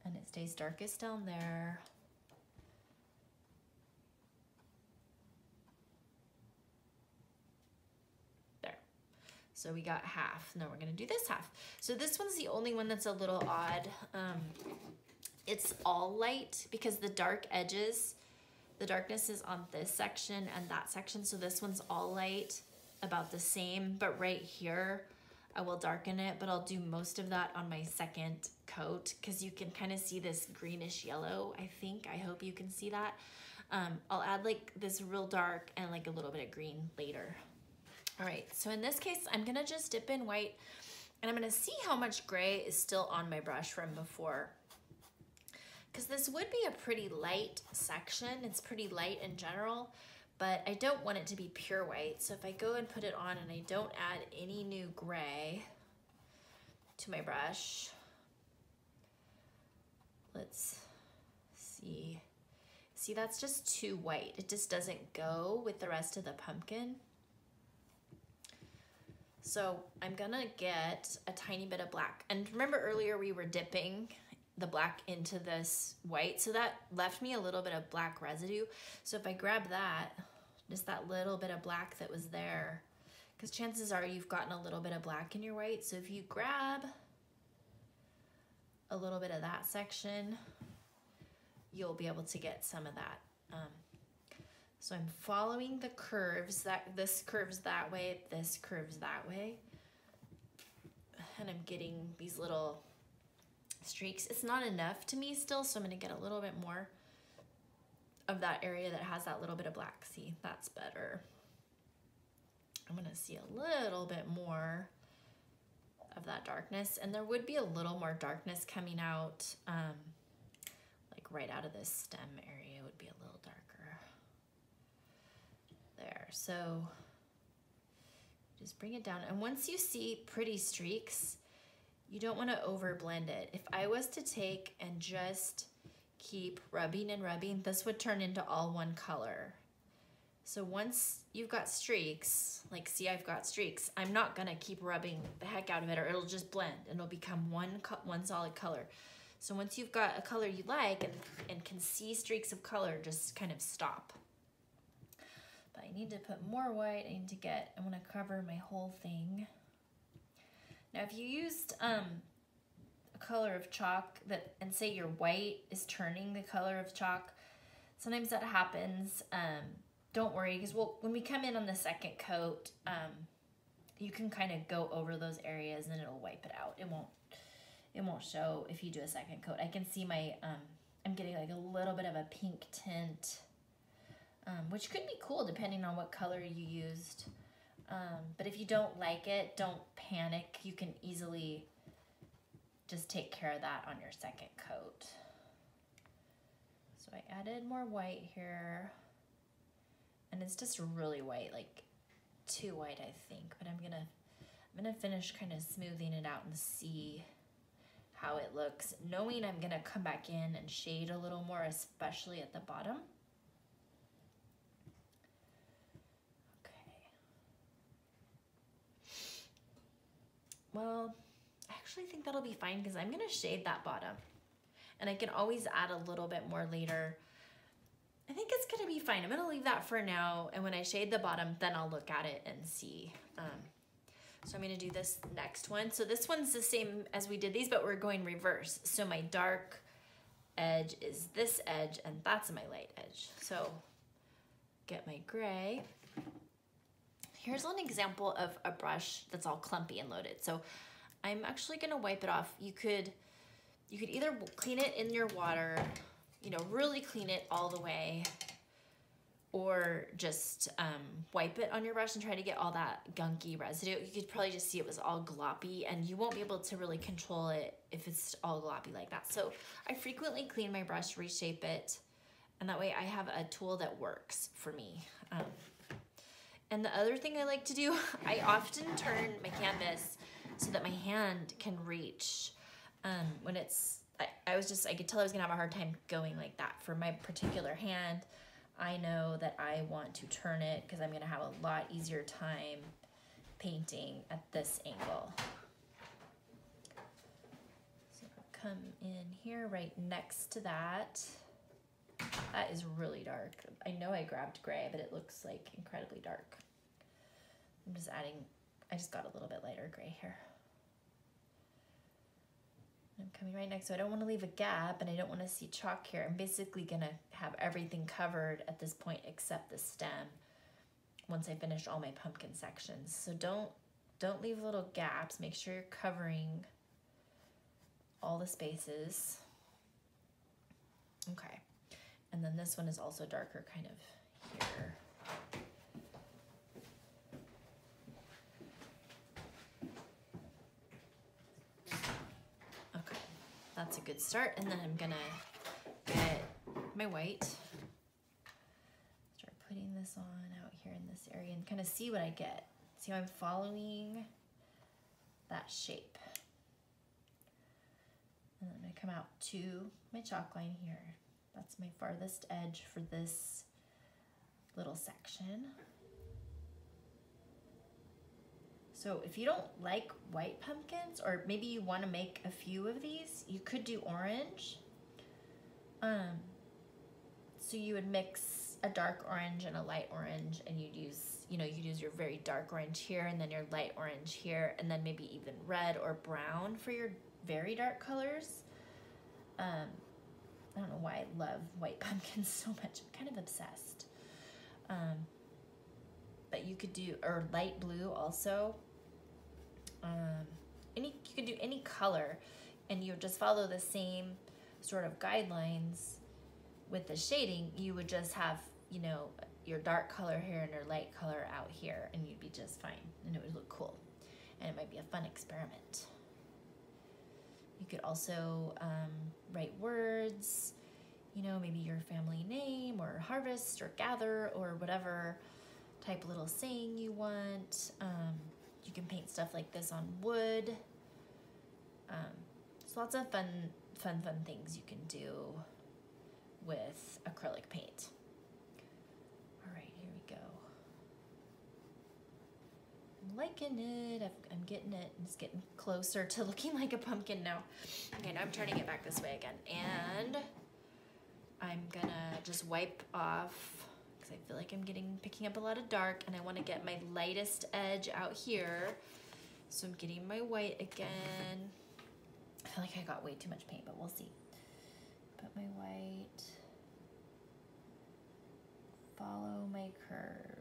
And it stays darkest down there. There. So we got half. Now we're gonna do this half. So this one's the only one that's a little odd. It's all light because the dark edges, the darkness is on this section and that section. So this one's all light, about the same, but right here, I will darken it, but I'll do most of that on my second coat because you can kind of see this greenish yellow, I hope you can see that. I'll add like this real dark and like a little bit of green later. All right, so in this case, I'm gonna just dip in white and I'm gonna see how much gray is still on my brush from before. Because this would be a pretty light section. It's pretty light in general, but I don't want it to be pure white. So if I go and put it on and I don't add any new gray to my brush, let's see. See, that's just too white. It just doesn't go with the rest of the pumpkin. So I'm gonna get a tiny bit of black. And remember earlier we were dipping the black into this white, so that left me a little bit of black residue. So if I grab that, just that little bit of black that was there, because chances are you've gotten a little bit of black in your white, so if you grab a little bit of that section, you'll be able to get some of that. So I'm following the curves, this curves that way, this curves that way, and I'm getting these little streaks. It's not enough to me still, so I'm gonna get a little bit more of that area that has that little bit of black. See, that's better. I'm gonna see a little bit more of that darkness, and there would be a little more darkness coming out, like right out of this stem area would be a little darker. There, so just bring it down, and once you see pretty streaks, you don't want to over blend it. If I was to take and just keep rubbing and rubbing, this would turn into all one color. So once you've got streaks, like see I've got streaks, I'm not gonna keep rubbing the heck out of it or it'll just blend and it'll become one solid color. So once you've got a color you like and can see streaks of color, just kind of stop. But I need to put more white. I wanna cover my whole thing. Now, if you used a color of chalk and say your white is turning the color of chalk, sometimes that happens. Don't worry, because when we come in on the second coat, you can kind of go over those areas and it'll wipe it out. It won't show if you do a second coat. I can see my I'm getting like a little bit of a pink tint, which could be cool depending on what color you used. But if you don't like it, don't panic. You can easily just take care of that on your second coat. So I added more white here, and it's just really white, like too white, I think. But I'm gonna finish kind of smoothing it out and see how it looks, knowing I'm gonna come back in and shade a little more, especially at the bottom. Well, I actually think that'll be fine because I'm gonna shade that bottom and I can always add a little bit more later. I think it's gonna be fine. I'm gonna leave that for now, and when I shade the bottom, then I'll look at it and see. So I'm gonna do this next one. So this one's the same as we did these, but we're going reverse. So my dark edge is this edge and that's my light edge. So get my gray. Here's an example of a brush that's all clumpy and loaded. So I'm actually gonna wipe it off. You could either clean it in your water you know, really clean it all the way, or just wipe it on your brush and try to get all that gunky residue. You could probably just see it was all gloppy, and you won't be able to really control it if it's all gloppy like that. So I frequently clean my brush, reshape it, and that way I have a tool that works for me. And the other thing I like to do, I often turn my canvas so that my hand can reach. When it's, I could tell I was gonna have a hard time going like that. For my particular hand, I know that I want to turn it because I'm gonna have a lot easier time painting at this angle. So come in here right next to that. That is really dark. I know I grabbed gray, but it looks like incredibly dark. I'm just adding, I just got a little bit lighter gray here. I'm coming right next, so I don't want to leave a gap and I don't want to see chalk here. I'm basically gonna have everything covered at this point except the stem once I finish all my pumpkin sections. So don't leave little gaps. Make sure you're covering all the spaces. Okay. And then this one is also darker kind of here. Okay, that's a good start. And then I'm gonna get my white, start putting this on out here in this area and kind of see what I get. See how I'm following that shape. And then I'm gonna come out to my chalk line here. That's my farthest edge for this little section. So if you don't like white pumpkins, or maybe you want to make a few of these, you could do orange. So you would mix a dark orange and a light orange, and you'd use, you'd use your very dark orange here, and then your light orange here, and then maybe even red or brown for your very dark colors. I don't know why I love white pumpkins so much. I'm kind of obsessed. But you could do, or light blue also. You could do any color, and you would just follow the same sort of guidelines with the shading. You would just have, your dark color here and your light color out here, and you'd be just fine, and it would look cool. And it might be a fun experiment. You could also write words, maybe your family name, or harvest, or gather, or whatever type little saying you want. You can paint stuff like this on wood. So lots of fun things you can do with acrylic paint. All right, here we go. I'm liking it. I'm getting it. It's getting closer to looking like a pumpkin now. Okay, now I'm turning it back this way again. And I'm gonna just wipe off, because I feel like I'm picking up a lot of dark, and I want to get my lightest edge out here. So I'm getting my white again. I feel like I got way too much paint, but we'll see. Put my white, follow my curve.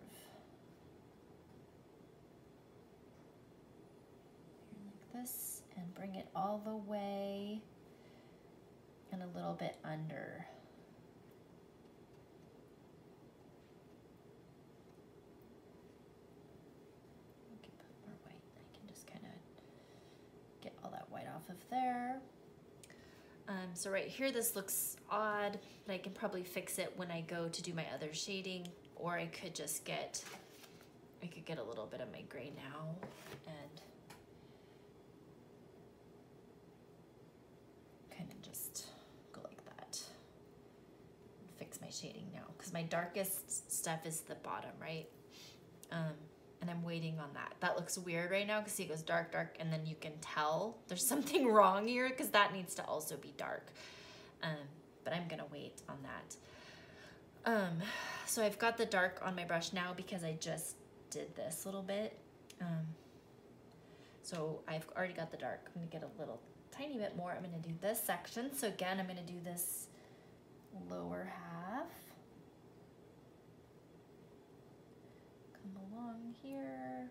Like this, and bring it all the way and a little bit under. Of there. So right here, this looks odd, but I can probably fix it when I go to do my other shading, or I could just get a little bit of my gray now and kind of just go like that. Fix my shading now, because my darkest stuff is the bottom, right? And I'm waiting on that. That looks weird right now, because see, it goes dark, dark, and then you can tell there's something wrong here, because that needs to also be dark. But I'm gonna wait on that. So I've got the dark on my brush now because I just did this little bit. So I've already got the dark. I'm gonna get a little tiny bit more. I'm gonna do this section. So again, I'm gonna do this lower half. Along here.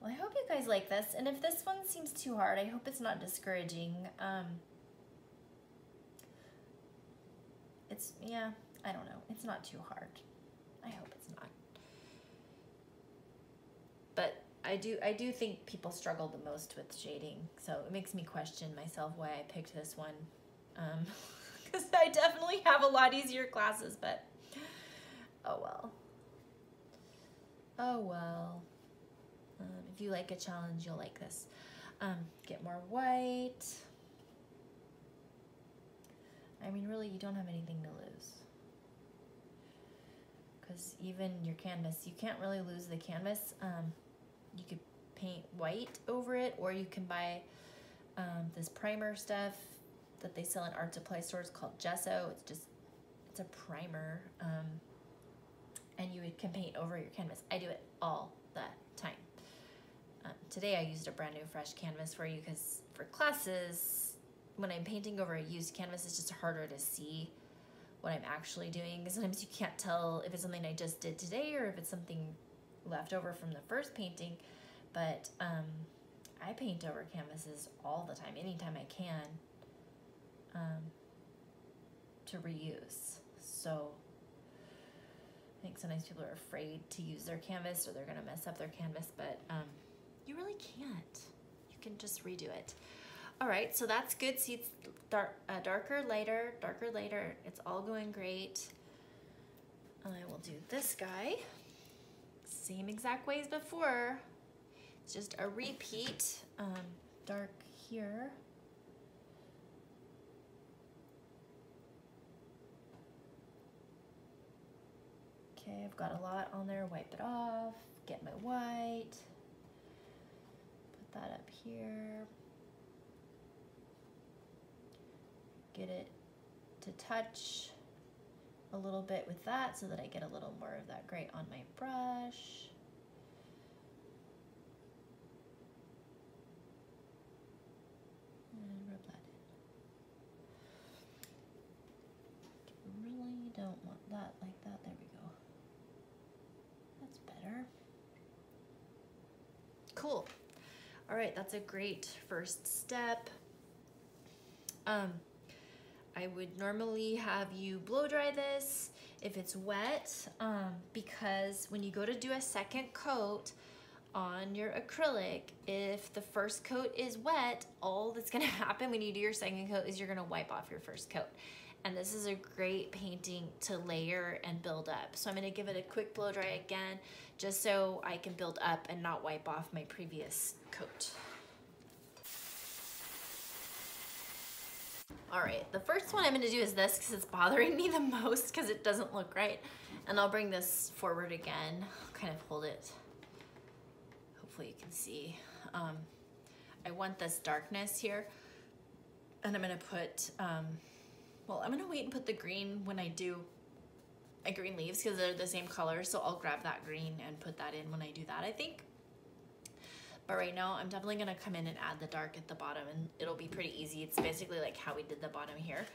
Well, I hope you guys like this, and if this one seems too hard, I hope it's not discouraging. It's, yeah, I don't know. It's not too hard. I hope it's not. But I do think people struggle the most with shading, so it makes me question myself why I picked this one. Because I definitely have a lot easier classes, but oh well. Oh well. If you like a challenge, you'll like this. Get more white. I mean, really, you don't have anything to lose. Because even your canvas, you can't really lose the canvas. You could paint white over it, or you can buy this primer stuff that they sell in art supply stores called gesso. It's a primer, and you can paint over your canvas. I do it all the time. Today I used a brand new fresh canvas for you because for classes, when I'm painting over a used canvas, it's just harder to see what I'm actually doing. Sometimes you can't tell if it's something I just did today or if it's something left over from the first painting. But I paint over canvases all the time, anytime I can, to reuse. So I think sometimes people are afraid to use their canvas or they're gonna mess up their canvas, but you really can't. You can just redo it. All right, so that's good. See, it's darker, lighter, darker, lighter. It's all going great. I will do this guy. Same exact way as before. It's just a repeat. Dark here. Okay, I've got a lot on there. Wipe it off. Get my white. Put that up here. Get it to touch a little bit with that so that I get a little more of that gray on my brush. And rub that in. Really don't want that like that. There we go. That's better. Cool. All right, that's a great first step. I would normally have you blow dry this if it's wet, because when you go to do a second coat on your acrylic, if the first coat is wet, all that's gonna happen when you do your second coat is you're gonna wipe off your first coat. And this is a great painting to layer and build up. So I'm gonna give it a quick blow dry again, just so I can build up and not wipe off my previous coat. All right, the first one I'm gonna do is this because it's bothering me the most because it doesn't look right. And I'll bring this forward again, kind of hold it. Hopefully you can see. I want this darkness here. And I'm gonna put, well, I'm gonna wait and put the green when I do my green leaves because they're the same color. So I'll grab that green and put that in when I do that, I think. But right now, I'm definitely gonna come in and add the dark at the bottom and it'll be pretty easy. It's basically like how we did the bottom here.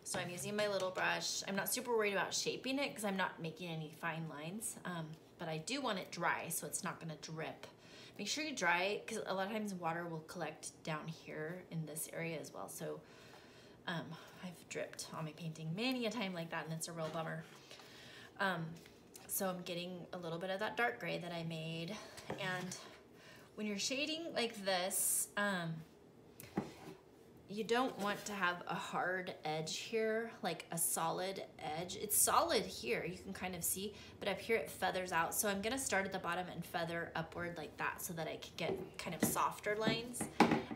So I'm using my little brush. I'm not super worried about shaping it because I'm not making any fine lines, but I do want it dry so it's not gonna drip. Make sure you dry it because a lot of times water will collect down here in this area as well. So I've dripped on my painting many a time like that and it's a real bummer. So I'm getting a little bit of that dark gray that I made, and when you're shading like this, you don't want to have a hard edge here, like a solid edge. It's solid here, you can kind of see, but up here it feathers out. So I'm gonna start at the bottom and feather upward like that so that I can get kind of softer lines.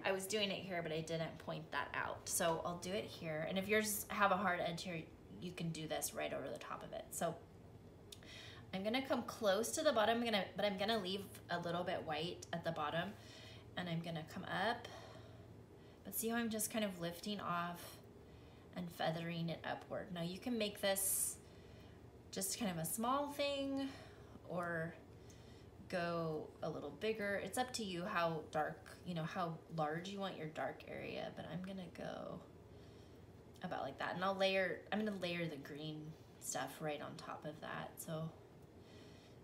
I was doing it here, but I didn't point that out. So I'll do it here. And if yours have a hard edge here, you can do this right over the top of it. So I'm gonna come close to the bottom, but I'm gonna leave a little bit white at the bottom, and I'm gonna come up. But see how I'm just kind of lifting off and feathering it upward. Now you can make this just kind of a small thing or go a little bigger. It's up to you how dark, you know, how large you want your dark area, but I'm gonna go about like that. And I'm gonna layer the green stuff right on top of that. So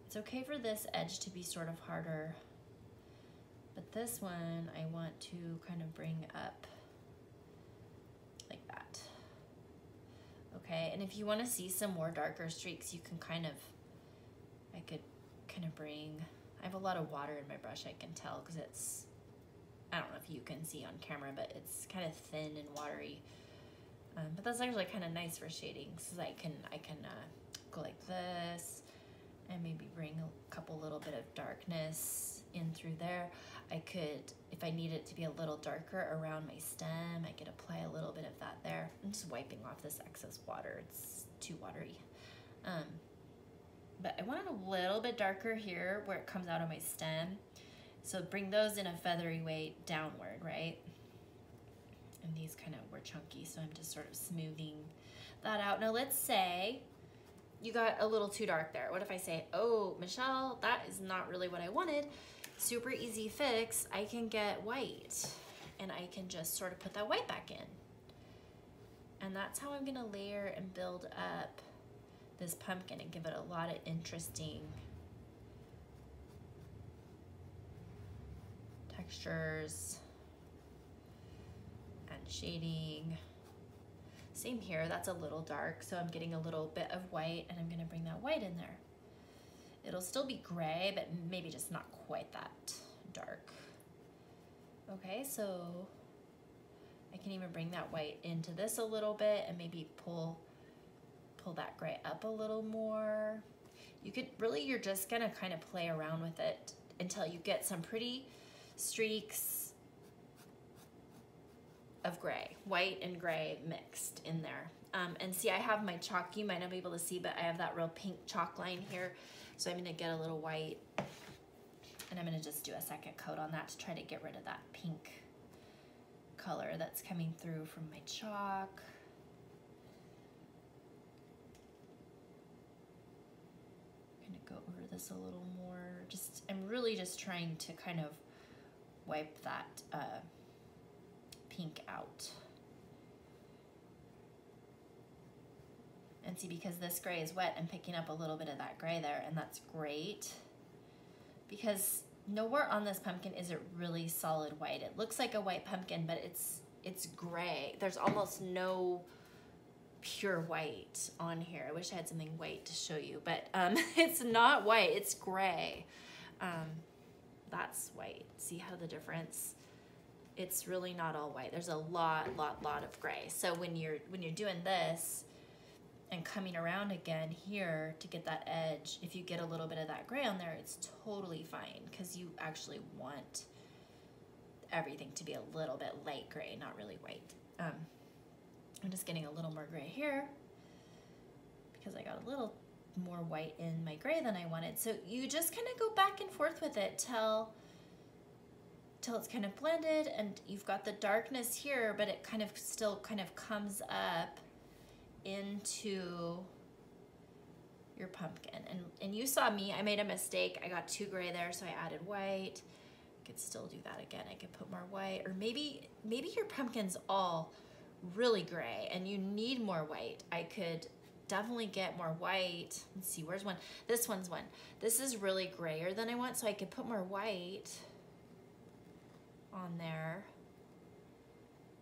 it's okay for this edge to be sort of harder, but this one I want to kind of bring up like that. okay? And if you want to see some more darker streaks, you can I could kind of bring, I have a lot of water in my brush, I can tell, because it's, I don't know if you can see on camera, but it's kind of thin and watery. But that's actually kind of nice for shading, because I can go like this, and maybe bring a couple little bit of darkness in through there. I could, if I need it to be a little darker around my stem, I could apply a little bit of that there. I'm just wiping off this excess water. It's too watery. But I want it a little bit darker here where it comes out of my stem. So bring those in a feathery way downward, right? And these kind of were chunky, so I'm just sort of smoothing that out. Now let's say you got a little too dark there. What if I say, oh, Michelle, that is not really what I wanted. Super easy fix. I can get white, and I can just sort of put that white back in. And that's how I'm gonna layer and build up this pumpkin and give it a lot of interesting textures and shading. Same here, that's a little dark, so I'm getting a little bit of white, and I'm gonna bring that white in there. It'll still be gray, but maybe just not quite that dark. Okay, so I can even bring that white into this a little bit and maybe pull that gray up a little more. You could really, you're just gonna kind of play around with it until you get some pretty streaks of gray, white and gray mixed in there. And see, I have my chalk, you might not be able to see, but I have that real pink chalk line here. So I'm gonna get a little white, and I'm gonna just do a second coat on that to try to get rid of that pink color that's coming through from my chalk. I'm gonna go over this a little more. I'm really just trying to kind of wipe that pink out. And see, because this gray is wet, I'm picking up a little bit of that gray there, and that's great. Because nowhere on this pumpkin is it really solid white. It looks like a white pumpkin, but it's gray. There's almost no pure white on here. I wish I had something white to show you, but it's not white, it's gray. That's white. See how the difference? It's really not all white. There's a lot of gray. So when you're doing this and coming around again here to get that edge, if you get a little bit of that gray on there, it's totally fine, because you actually want everything to be a little bit light gray, not really white. I'm just getting a little more gray here because I got a little more white in my gray than I wanted. So you just kind of go back and forth with it till it's kind of blended, and you've got the darkness here, but it kind of still kind of comes up into your pumpkin. And you saw me, I made a mistake. I got too gray there, so I added white. I could still do that again. I could put more white, or maybe your pumpkin's all really gray and you need more white. I could definitely get more white. Let's see, where's one? This one's one. This is really grayer than I want, so I could put more white on there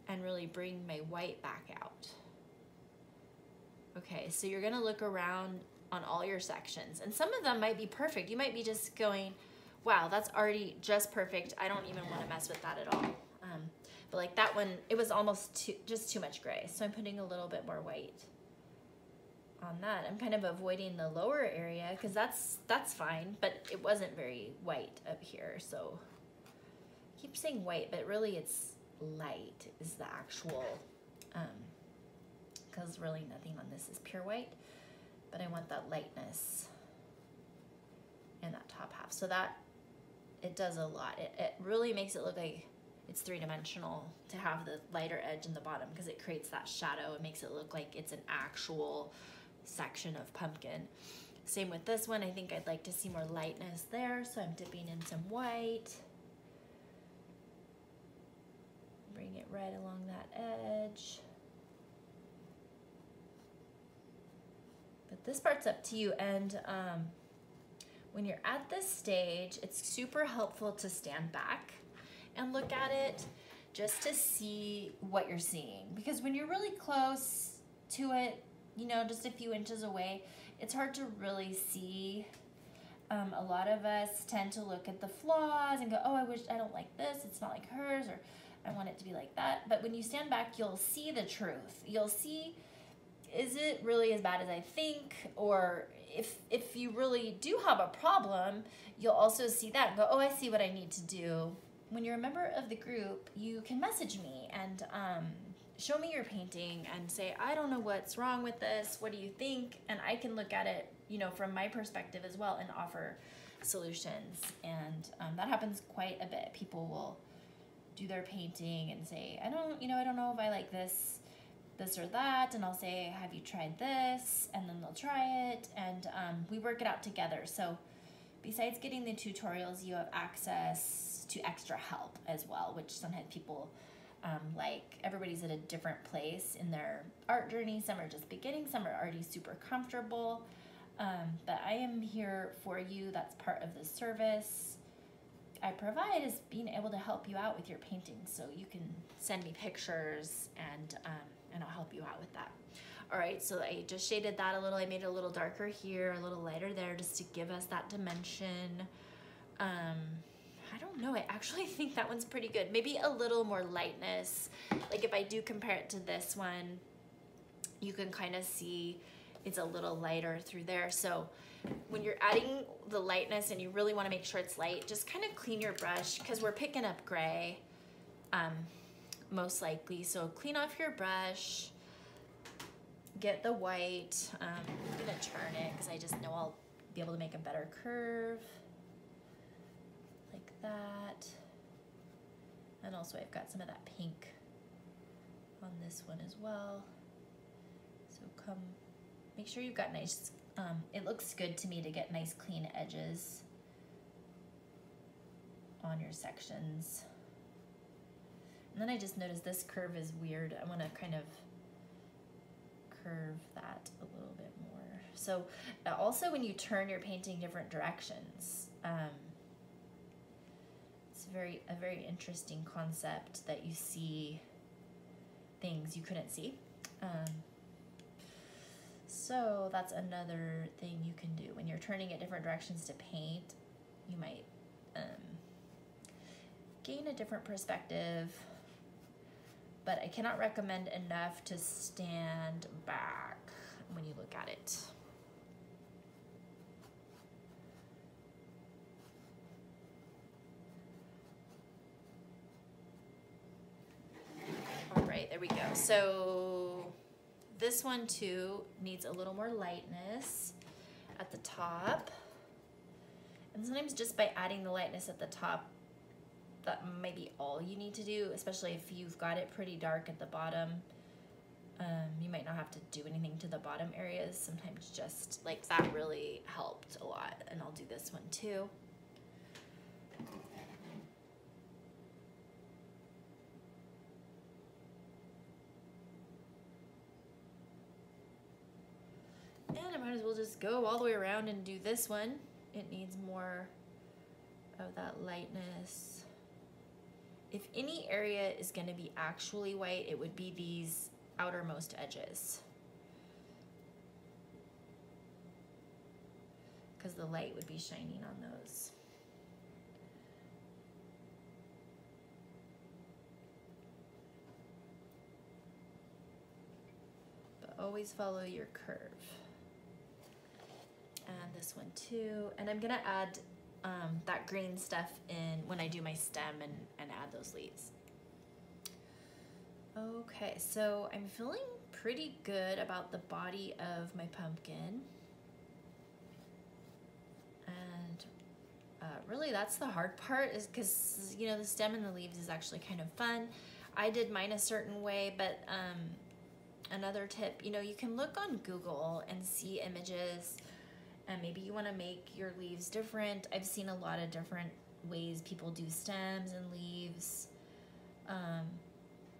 and really bring my white back out. Okay, so you're gonna look around on all your sections, and some of them might be perfect. You might be just going, wow, that's already just perfect. I don't even want to mess with that at all. But like that one, it was almost just too much gray, so I'm putting a little bit more white on that. I'm kind of avoiding the lower area because that's fine, but it wasn't very white up here, so I keep saying white, but really it's light is the actual, because really nothing on this is pure white, but I want that lightness in that top half. So that, it does a lot. It really makes it look like it's three-dimensional to have the lighter edge in the bottom, because it creates that shadow. It makes it look like it's an actual section of pumpkin. Same with this one. I think I'd like to see more lightness there, so I'm dipping in some white. Bring it right along that edge. But this part's up to you, and when you're at this stage, it's super helpful to stand back and look at it just to see what you're seeing, because when you're really close to it, you know, just a few inches away, it's hard to really see. A lot of us tend to look at the flaws and go, oh, I don't like this, it's not like hers, or I want it to be like that. But when you stand back, you'll see the truth. You'll see, is it really as bad as I think? Or if you really do have a problem, you'll also see that and go, oh, I see what I need to do. When you're a member of the group, you can message me and show me your painting and say, I don't know what's wrong with this, what do you think? And I can look at it, you know, from my perspective as well and offer solutions. And that happens quite a bit. People will do their painting and say, I don't know if I like this or that, and I'll say, have you tried this? And then they'll try it, and we work it out together. So besides getting the tutorials, you have access to extra help as well, which sometimes people like. Everybody's at a different place in their art journey. Some are just beginning, some are already super comfortable, but I am here for you. That's part of the service I provide, is being able to help you out with your paintings. So you can send me pictures and I'll help you out with that. All right, so I just shaded that a little. I made it a little darker here, a little lighter there, just to give us that dimension. I don't know, I actually think that one's pretty good. Maybe a little more lightness. Like if I do compare it to this one, you can kind of see it's a little lighter through there. So when you're adding the lightness and you really want to make sure it's light, just kind of clean your brush, because we're picking up gray most likely. So clean off your brush, get the white. I'm gonna turn it because I just know I'll be able to make a better curve like that. And also I've got some of that pink on this one as well. So come, make sure you've got nice, it looks good to me to get nice clean edges on your sections. And then I just noticed this curve is weird. I want to kind of curve that a little bit more. So also when you turn your painting different directions, it's a very interesting concept that you see things you couldn't see. So that's another thing you can do. When you're turning it different directions to paint, you might gain a different perspective. But I cannot recommend enough to stand back when you look at it. All right, there we go. So this one too needs a little more lightness at the top. And sometimes just by adding the lightness at the top, that might be all you need to do, especially if you've got it pretty dark at the bottom. You might not have to do anything to the bottom areas. Sometimes just like that really helped a lot. And I'll do this one too. And I might as well just go all the way around and do this one. It needs more of that lightness. If any area is going to be actually white, it would be these outermost edges, because the light would be shining on those. But always follow your curve. And this one too. And I'm going to add that green stuff in when I do my stem and add those leaves. Okay, so I'm feeling pretty good about the body of my pumpkin. And really that's the hard part, is because, you know, the stem and the leaves is actually kind of fun. I did mine a certain way, but another tip, you know, you can look on Google and see images, and maybe you want to make your leaves different. I've seen a lot of different ways people do stems and leaves.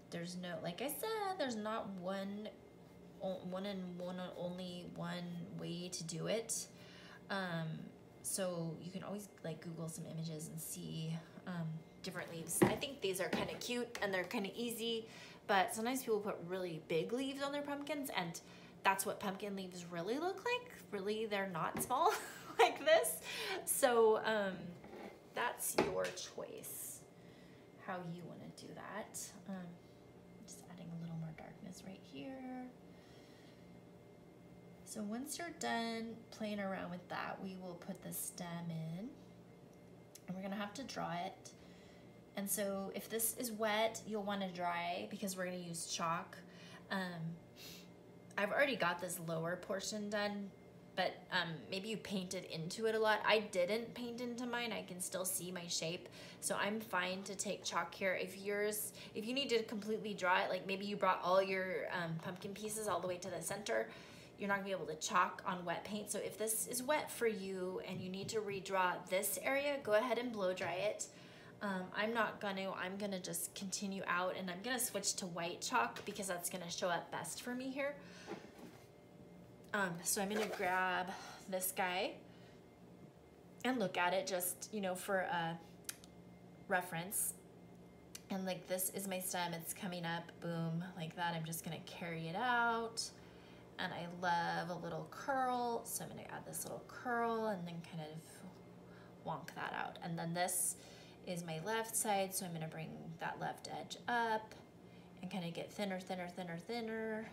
There's no, like I said, there's not only one way to do it. So you can always like Google some images and see different leaves. I think these are kind of cute and they're kind of easy, but sometimes people put really big leaves on their pumpkins, and that's what pumpkin leaves really look like. Really, they're not small like this. So that's your choice how you want to do that. Just adding a little more darkness right here. So once you're done playing around with that, we will put the stem in, and we're gonna have to draw it. And so if this is wet, you'll want to dry because we're gonna use chalk. I've already got this lower portion done, but maybe you painted into it a lot. I didn't paint into mine. I can still see my shape, so I'm fine to take chalk here. If you need to completely draw it, like maybe you brought all your pumpkin pieces all the way to the center, you're not gonna be able to chalk on wet paint. So if this is wet for you and you need to redraw this area, go ahead and blow dry it. I'm gonna just continue out, and I'm gonna switch to white chalk because that's gonna show up best for me here. So I'm gonna grab this guy and look at it just, you know, for a reference. And like this is my stem, it's coming up, boom, like that. I'm just gonna carry it out. And I love a little curl, so I'm gonna add this little curl and then kind of wonk that out. And then this is my left side, so I'm gonna bring that left edge up and kind of get thinner, thinner, thinner, thinner,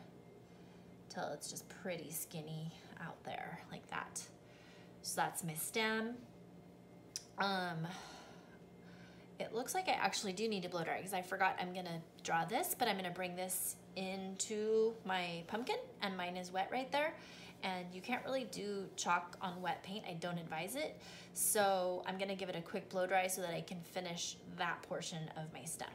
till it's just pretty skinny out there, like that. So that's my stem. It looks like I actually do need to blow dry because I forgot I'm gonna draw this, but I'm gonna bring this into my pumpkin, and mine is wet right there. And you can't really do chalk on wet paint. I don't advise it. So I'm gonna give it a quick blow dry so that I can finish that portion of my stem.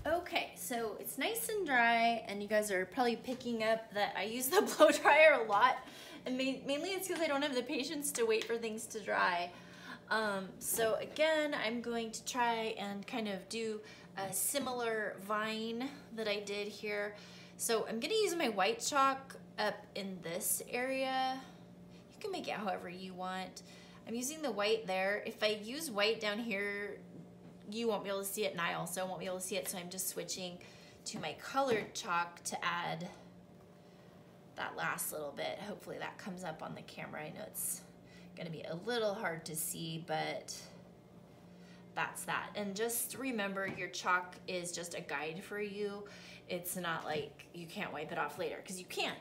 Okay, so it's nice and dry, and you guys are probably picking up that I use the blow dryer a lot, and mainly it's because I don't have the patience to wait for things to dry. So again, I'm going to try and kind of do a similar vine that I did here. So I'm gonna use my white chalk up in this area. You can make it however you want. I'm using the white there. If I use white down here, you won't be able to see it, and I also won't be able to see it, so I'm just switching to my colored chalk to add that last little bit. Hopefully that comes up on the camera. I know it's gonna be a little hard to see, but that's that. And just remember, your chalk is just a guide for you. It's not like you can't wipe it off later, because you can.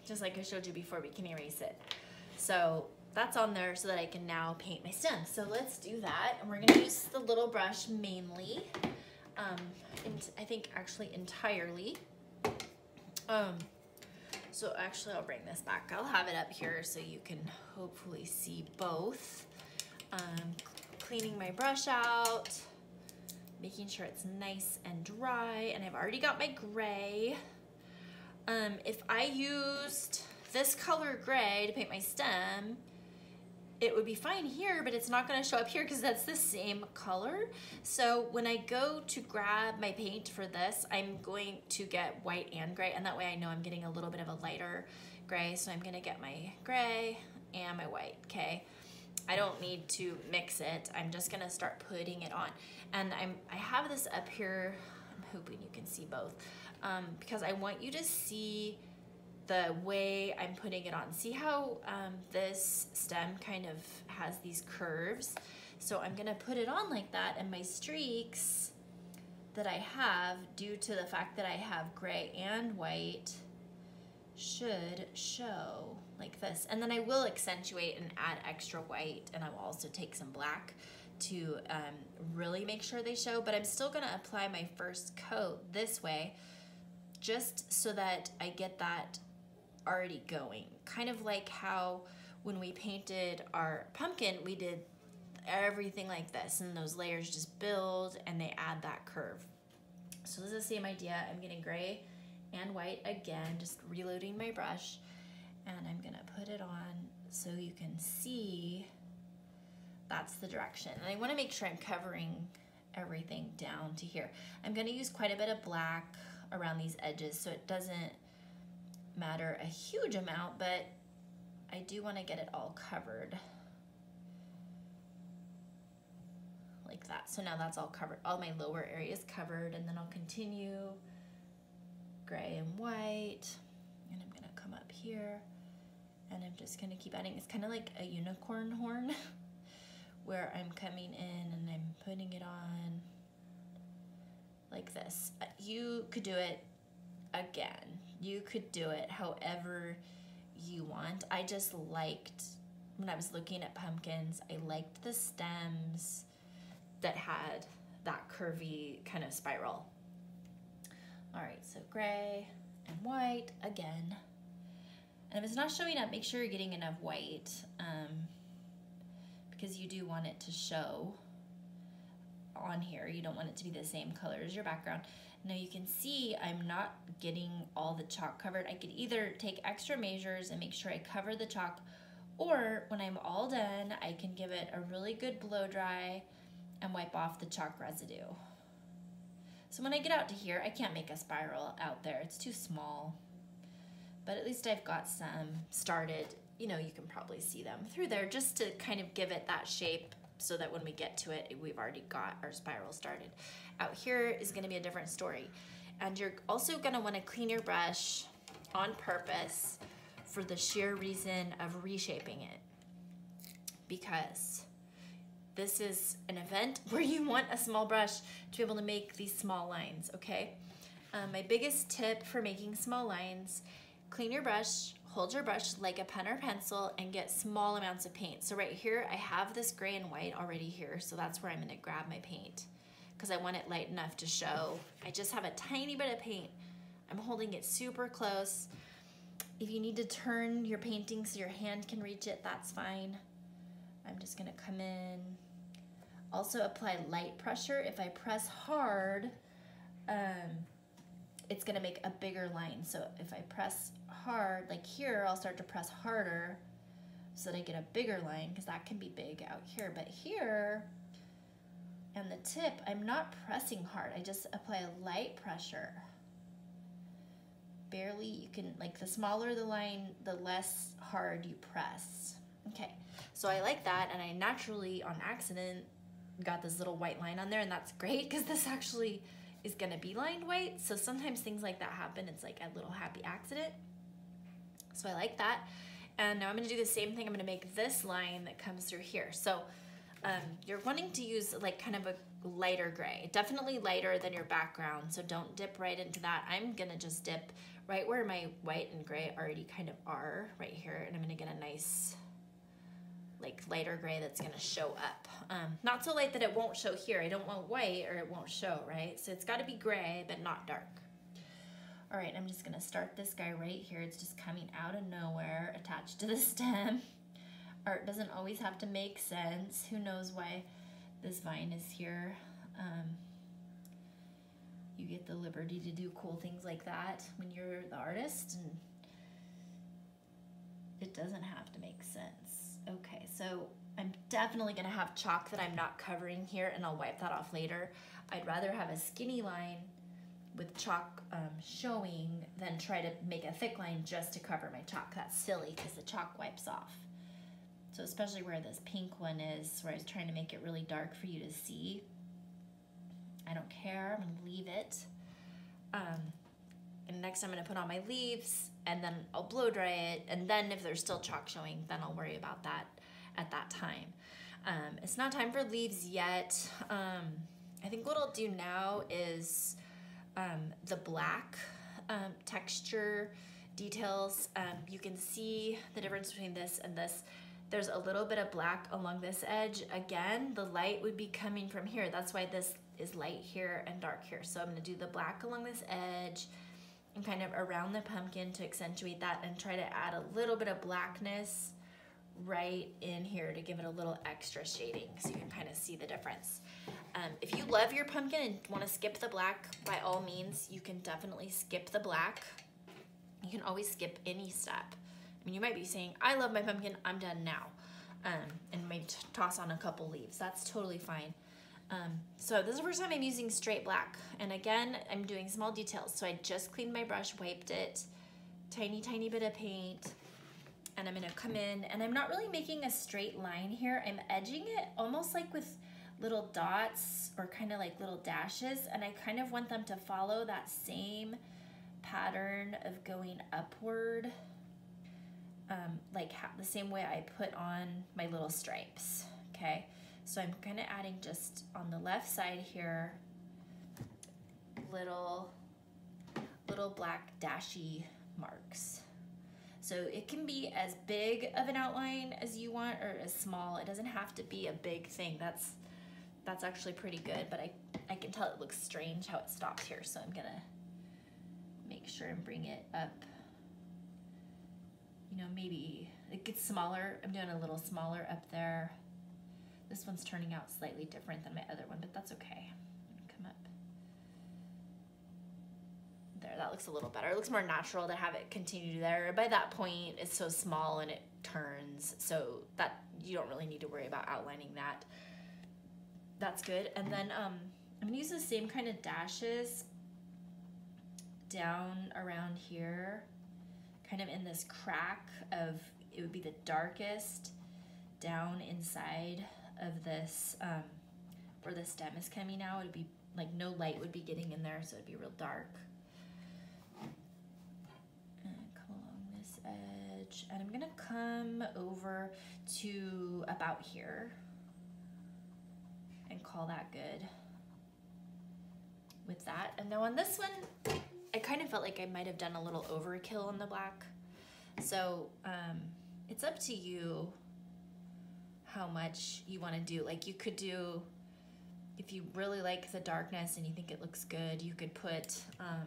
Just like I showed you before, we can erase it. So that's on there so that I can now paint my stem. So let's do that, and we're gonna use the little brush mainly, and I think actually entirely. So actually I'll bring this back. I'll have it up here so you can hopefully see both. Cleaning my brush out, making sure it's nice and dry, and I've already got my gray. If I used this color gray to paint my stem, it would be fine here, but it's not gonna show up here because that's the same color. So when I go to grab my paint for this, I'm going to get white and gray, and that way I know I'm getting a little bit of a lighter gray. So I'm gonna get my gray and my white, okay? I don't need to mix it. I'm just gonna start putting it on. And I have this up here, I'm hoping you can see both, because I want you to see the way I'm putting it on. See how this stem kind of has these curves? So I'm gonna put it on like that, and my streaks that I have, due to the fact that I have gray and white, should show like this. And then I will accentuate and add extra white, and I will also take some black to really make sure they show, but I'm still gonna apply my first coat this way, just so that I get that already going. Kind of like how when we painted our pumpkin, we did everything like this, and those layers just build and they add that curve. So this is the same idea. I'm getting gray and white again, just reloading my brush, and I'm gonna put it on so you can see that's the direction. And I wanna make sure I'm covering everything down to here. I'm gonna use quite a bit of black around these edges, so it doesn't matter a huge amount, but I do want to get it all covered like that. So now that's all covered, all my lower areas covered, and then I'll continue gray and white, and I'm gonna come up here, and I'm just gonna keep adding. It's kind of like a unicorn horn where I'm coming in and I'm putting it on like this. You could do it again. You could do it however you want. I just liked, when I was looking at pumpkins, I liked the stems that had that curvy kind of spiral. All right, so gray and white again. And if it's not showing up, make sure you're getting enough white, because you do want it to show on here. You don't want it to be the same color as your background. Now you can see I'm not getting all the chalk covered. I could either take extra measures and make sure I cover the chalk, or when I'm all done, I can give it a really good blow dry and wipe off the chalk residue. So when I get out to here, I can't make a spiral out there. It's too small, but at least I've got some started. You know, you can probably see them through there just to kind of give it that shape so that when we get to it, we've already got our spiral started. Out here is gonna be a different story. And you're also gonna wanna clean your brush on purpose for the sheer reason of reshaping it, because this is an event where you want a small brush to be able to make these small lines, okay? My biggest tip for making small lines, clean your brush, hold your brush like a pen or pencil, and get small amounts of paint. So right here, I have this gray and white already here, so that's where I'm gonna grab my paint, because I want it light enough to show. I just have a tiny bit of paint. I'm holding it super close. If you need to turn your painting so your hand can reach it, that's fine. I'm just gonna come in. Also apply light pressure. If I press hard, it's gonna make a bigger line. So if I press hard, like here, I'll start to press harder so that I get a bigger line, because that can be big out here. But here, and the tip, I'm not pressing hard. I just apply a light pressure. Barely, you can, like the smaller the line, the less hard you press. Okay, so I like that, and I naturally, on accident, got this little white line on there, and that's great because this actually is gonna be lined white. So sometimes things like that happen. It's like a little happy accident. So I like that. And now I'm gonna do the same thing. I'm gonna make this line that comes through here. So you're wanting to use like kind of a lighter gray, definitely lighter than your background. So don't dip right into that. I'm gonna just dip right where my white and gray already kind of are, right here. And I'm gonna get a nice, like lighter gray that's gonna show up. Not so light that it won't show here. I don't want white or it won't show, right? So it's gotta be gray, but not dark. All right, I'm just gonna start this guy right here. It's just coming out of nowhere, attached to the stem. Art doesn't always have to make sense. Who knows why this vine is here. You get the liberty to do cool things like that when you're the artist, and it doesn't have to make sense. Okay, so I'm definitely gonna have chalk that I'm not covering here, and I'll wipe that off later. I'd rather have a skinny line with chalk showing than try to make a thick line just to cover my chalk. That's silly because the chalk wipes off. So especially where this pink one is, where I was trying to make it really dark for you to see. I don't care, I'm gonna leave it. And next I'm gonna put on my leaves, and then I'll blow dry it, and then if there's still chalk showing, then I'll worry about that at that time. It's not time for leaves yet. I think what I'll do now is the black texture details. You can see the difference between this and this. There's a little bit of black along this edge. Again, the light would be coming from here. That's why this is light here and dark here. So I'm gonna do the black along this edge and kind of around the pumpkin to accentuate that, and try to add a little bit of blackness right in here to give it a little extra shading so you can kind of see the difference. If you love your pumpkin and want to skip the black, by all means, you can definitely skip the black. You can always skip any step. I mean, you might be saying, I love my pumpkin, I'm done now. And maybe toss on a couple leaves. That's totally fine. So this is the first time I'm using straight black. And again, I'm doing small details. So I just cleaned my brush, wiped it, tiny, tiny bit of paint. And I'm gonna come in, and I'm not really making a straight line here. I'm edging it almost like with little dots or kind of like little dashes, and I kind of want them to follow that same pattern of going upward, like the same way I put on my little stripes, okay? So I'm kind of adding just on the left side here, little black dashy marks. So it can be as big of an outline as you want or as small. It doesn't have to be a big thing. That's actually pretty good, but I can tell it looks strange how it stops here, so I'm gonna make sure and bring it up. You know, maybe it gets smaller. I'm doing a little smaller up there. This one's turning out slightly different than my other one, but that's okay. Come up. There, that looks a little better. It looks more natural to have it continue there. By that point, it's so small and it turns, so that you don't really need to worry about outlining that. That's good. And then I'm gonna use the same kind of dashes down around here, kind of in this crack of, it would be the darkest down inside of this, where the stem is coming out. It'd be like no light would be getting in there, so it'd be real dark. And come along this edge, and I'm gonna come over to about here and call that good with that. And then on this one, I kind of felt like I might have done a little overkill on the black. So it's up to you how much you want to do. Like you could do, if you really like the darkness and you think it looks good, you could put, I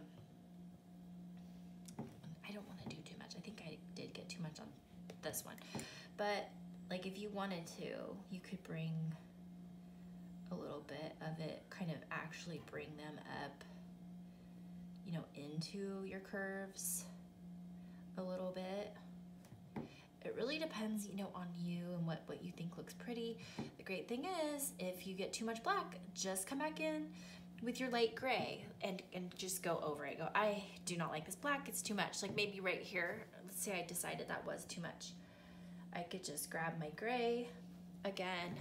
don't want to do too much. I think I did get too much on this one. But like if you wanted to, you could bring a little bit of it, kind of actually bring them up, you know, into your curves a little bit. It really depends, you know, on you and what you think looks pretty. The great thing is, if you get too much black, just come back in with your light gray and just go over it. Go, I do not like this black, it's too much. Like maybe right here, let's say I decided that was too much. I could just grab my gray again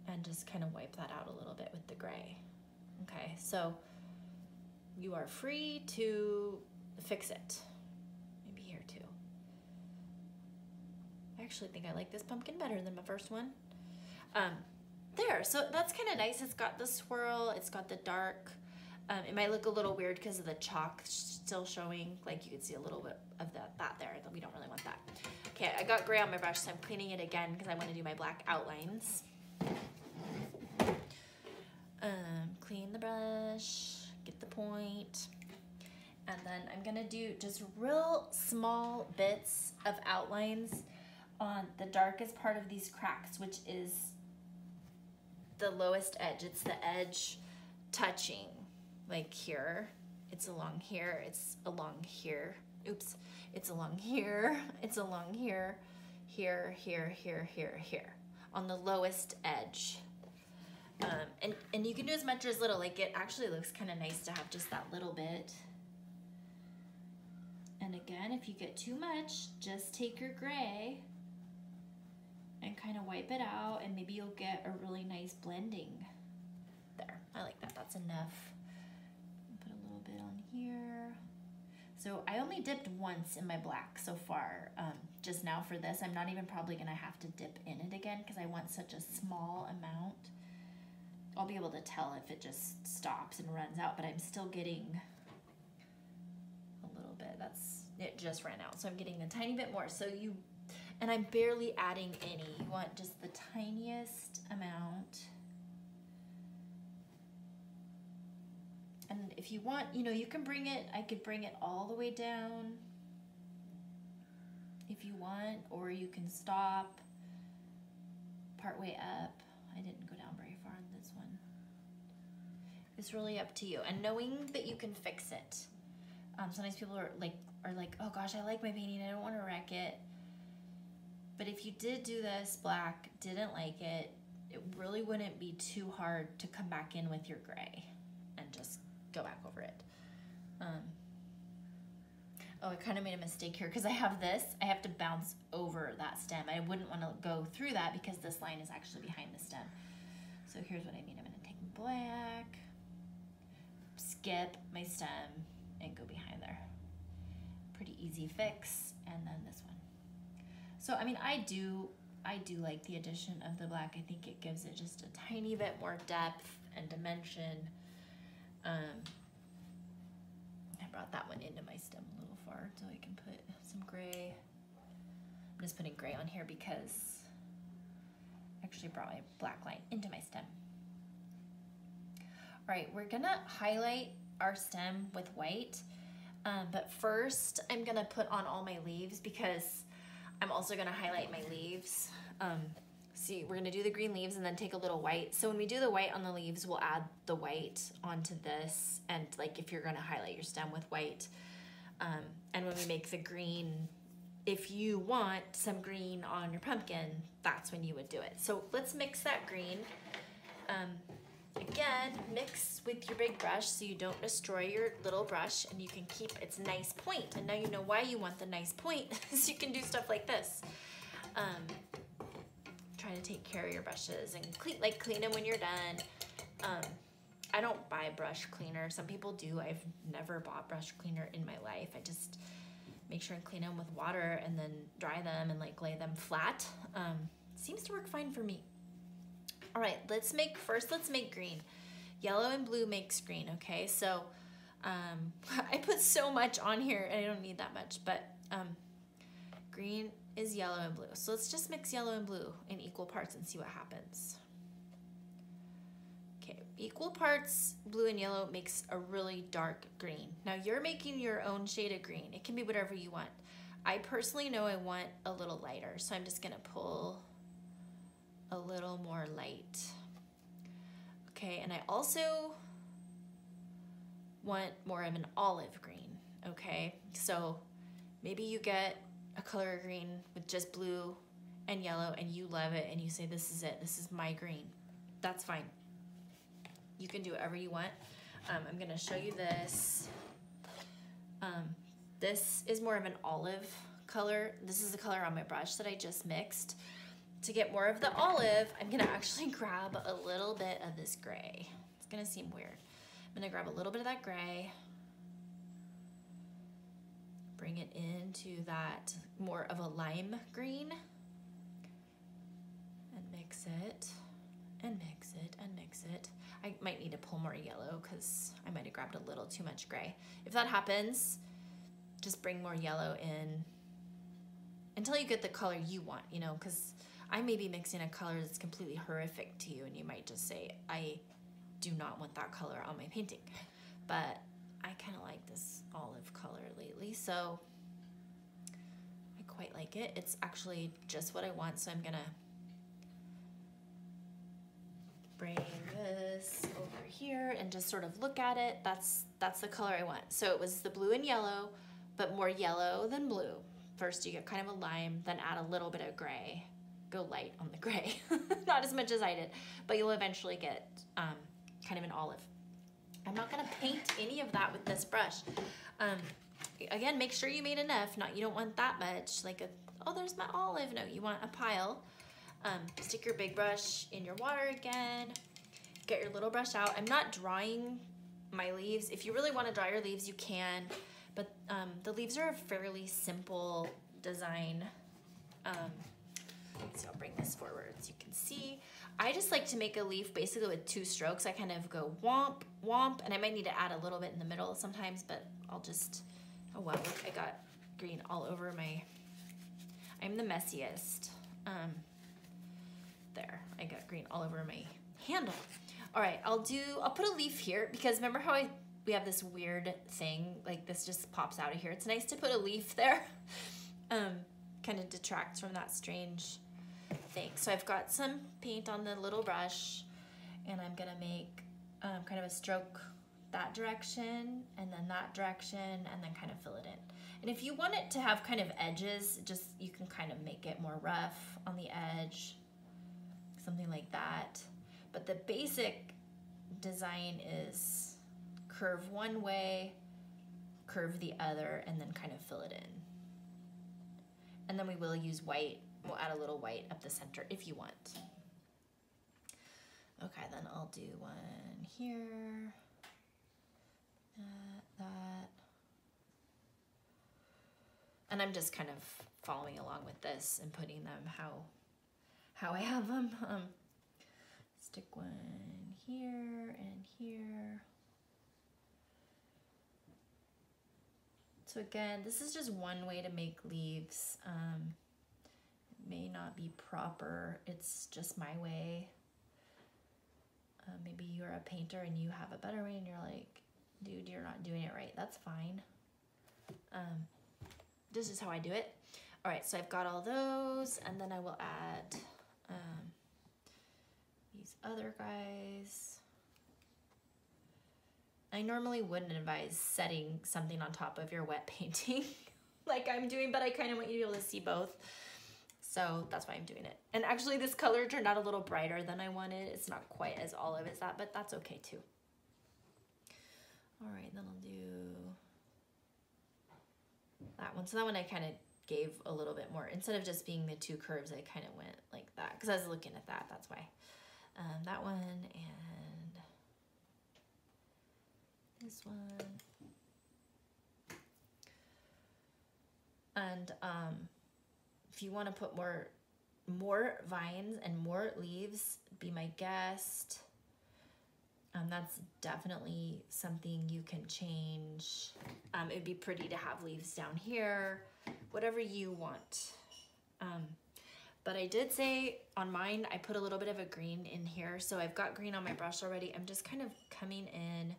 and just kind of wipe that out a little bit with the gray. Okay, so you are free to fix it. Maybe here too. I actually think I like this pumpkin better than my first one. There, so that's kind of nice. It's got the swirl, it's got the dark. It might look a little weird because of the chalk still showing, like you can see a little bit of that there. We don't really want that. Okay, I got gray on my brush, so I'm cleaning it again because I want to do my black outlines. Clean the brush, get the point, and then I'm gonna do just real small bits of outlines on the darkest part of these cracks, which is the lowest edge. It's the edge touching, like here. It's along here, it's along here. Oops, it's along here, it's along here, here, here, here, here, here, on the lowest edge. And you can do as much or as little. Like it actually looks kind of nice to have just that little bit. And again, if you get too much, just take your gray and kind of wipe it out, and maybe you'll get a really nice blending. There, I like that, that's enough. Put a little bit on here. So I only dipped once in my black so far, just now for this. I'm not even probably gonna have to dip in it again because I want such a small amount. I'll be able to tell if it just stops and runs out, but I'm still getting a little bit. It just ran out, so I'm getting a tiny bit more. So and I'm barely adding any. You want just the tiniest amount. And if you want, you know, you can bring it, I could bring it all the way down if you want, or you can stop partway up. I didn't go down very far on this one. It's really up to you. And knowing that you can fix it. Sometimes people are like, oh gosh, I like my painting, I don't want to wreck it. But if you did do this black, didn't like it, it really wouldn't be too hard to come back in with your gray and just go back over it. Oh, I kind of made a mistake here because I have this. I have to bounce over that stem. I wouldn't want to go through that because this line is actually behind the stem. So So here's what I mean. I'm gonna take black, skip my stem, and go behind there. Pretty easy fix, and then this one. So I mean, I do like the addition of the black. I think it gives it just a tiny bit more depth and dimension. I brought that one into my stem a little far so I can put some gray. I'm just putting gray on here because I actually brought my black line into my stem. All right, we're gonna highlight our stem with white, but first I'm gonna put on all my leaves because I'm also gonna highlight my leaves. See, we're gonna do the green leaves and then take a little white. So when we do the white on the leaves, we'll add the white onto this. And like if you're gonna highlight your stem with white, and when we make the green, if you want some green on your pumpkin, that's when you would do it. So let's mix that green. Again, mix with your big brush so you don't destroy your little brush and you can keep its nice point. And now you know why you want the nice point, so you can do stuff like this. Try to take care of your brushes and clean them when you're done. I don't buy brush cleaner. Some people do. I've never bought brush cleaner in my life. I just make sure and clean them with water and then dry them and like lay them flat. Seems to work fine for me. All right, let's make green. Yellow and blue makes green, okay? So I put so much on here and I don't need that much, but green is yellow and blue. So let's just mix yellow and blue in equal parts and see what happens. Okay, equal parts blue and yellow makes a really dark green. Now you're making your own shade of green. It can be whatever you want. I personally know I want a little lighter, so I'm just gonna pull a little more light. Okay, and I also want more of an olive green, okay? So maybe you get a color green with just blue and yellow and you love it and you say, this is it, this is my green. That's fine. You can do whatever you want. I'm gonna show you this. This is more of an olive color. This is the color on my brush that I just mixed. To get more of the olive, I'm gonna actually grab a little bit of this gray. It's gonna seem weird. I'm gonna grab a little bit of that gray, bring it into that more of a lime green, and mix it, and mix it, and mix it. I might need to pull more yellow because I might have grabbed a little too much gray. If that happens, just bring more yellow in until you get the color you want, you know, because I may be mixing a color that's completely horrific to you and you might just say, I do not want that color on my painting. But I kind of like this olive color lately, so I quite like it. It's actually just what I want, so I'm gonna bring this over here and just sort of look at it. That's the color I want. So it was the blue and yellow, but more yellow than blue. First you get kind of a lime, then add a little bit of gray. Go light on the gray. Not as much as I did, but you'll eventually get kind of an olive. I'm not gonna paint any of that with this brush. Again, make sure you made enough. You don't want that much, like oh, there's my olive. No, you want a pile. Stick your big brush in your water again. Get your little brush out. I'm not drying my leaves. If you really want to dry your leaves, you can, but the leaves are a fairly simple design. So I'll bring this forward so you can see. I just like to make a leaf basically with 2 strokes. I kind of go womp, womp, and I might need to add a little bit in the middle sometimes, but I'll just, oh wow, look, I got green all over my, I'm the messiest. There, I got green all over my handle. All right, I'll put a leaf here because remember how we have this weird thing, like this just pops out of here. It's nice to put a leaf there. Kind of detracts from that strange thing. So I've got some paint on the little brush and I'm gonna make kind of a stroke that direction and then that direction and then kind of fill it in. And if you want it to have kind of edges, just you can kind of make it more rough on the edge, something like that. But the basic design is curve one way, curve the other, and then kind of fill it in. And then we will use white. We'll add a little white up the center if you want. Okay, then I'll do one here, that. And I'm just kind of following along with this and putting them how I have them. Stick one here and here. So again, this is just one way to make leaves. It may not be proper, it's just my way. Maybe you're a painter and you have a better way and you're like, dude, you're not doing it right. That's fine. This is how I do it. All right, so I've got all those, and then I will add these other guys. I normally wouldn't advise setting something on top of your wet painting like I'm doing, but I kind of want you to be able to see both. So that's why I'm doing it. And actually this color turned out a little brighter than I wanted. It's not quite as olive as that, but that's okay too. All right, then I'll do that one. So that one I kind of gave a little bit more. Instead of just being the two curves, I kind of went like that because I was looking at that, that's why. That one and this one. And if you want to put more vines and more leaves, be my guest. That's definitely something you can change. It'd be pretty to have leaves down here, whatever you want. But I did say on mine, I put a little bit of a green in here. So I've got green on my brush already. I'm just kind of coming in.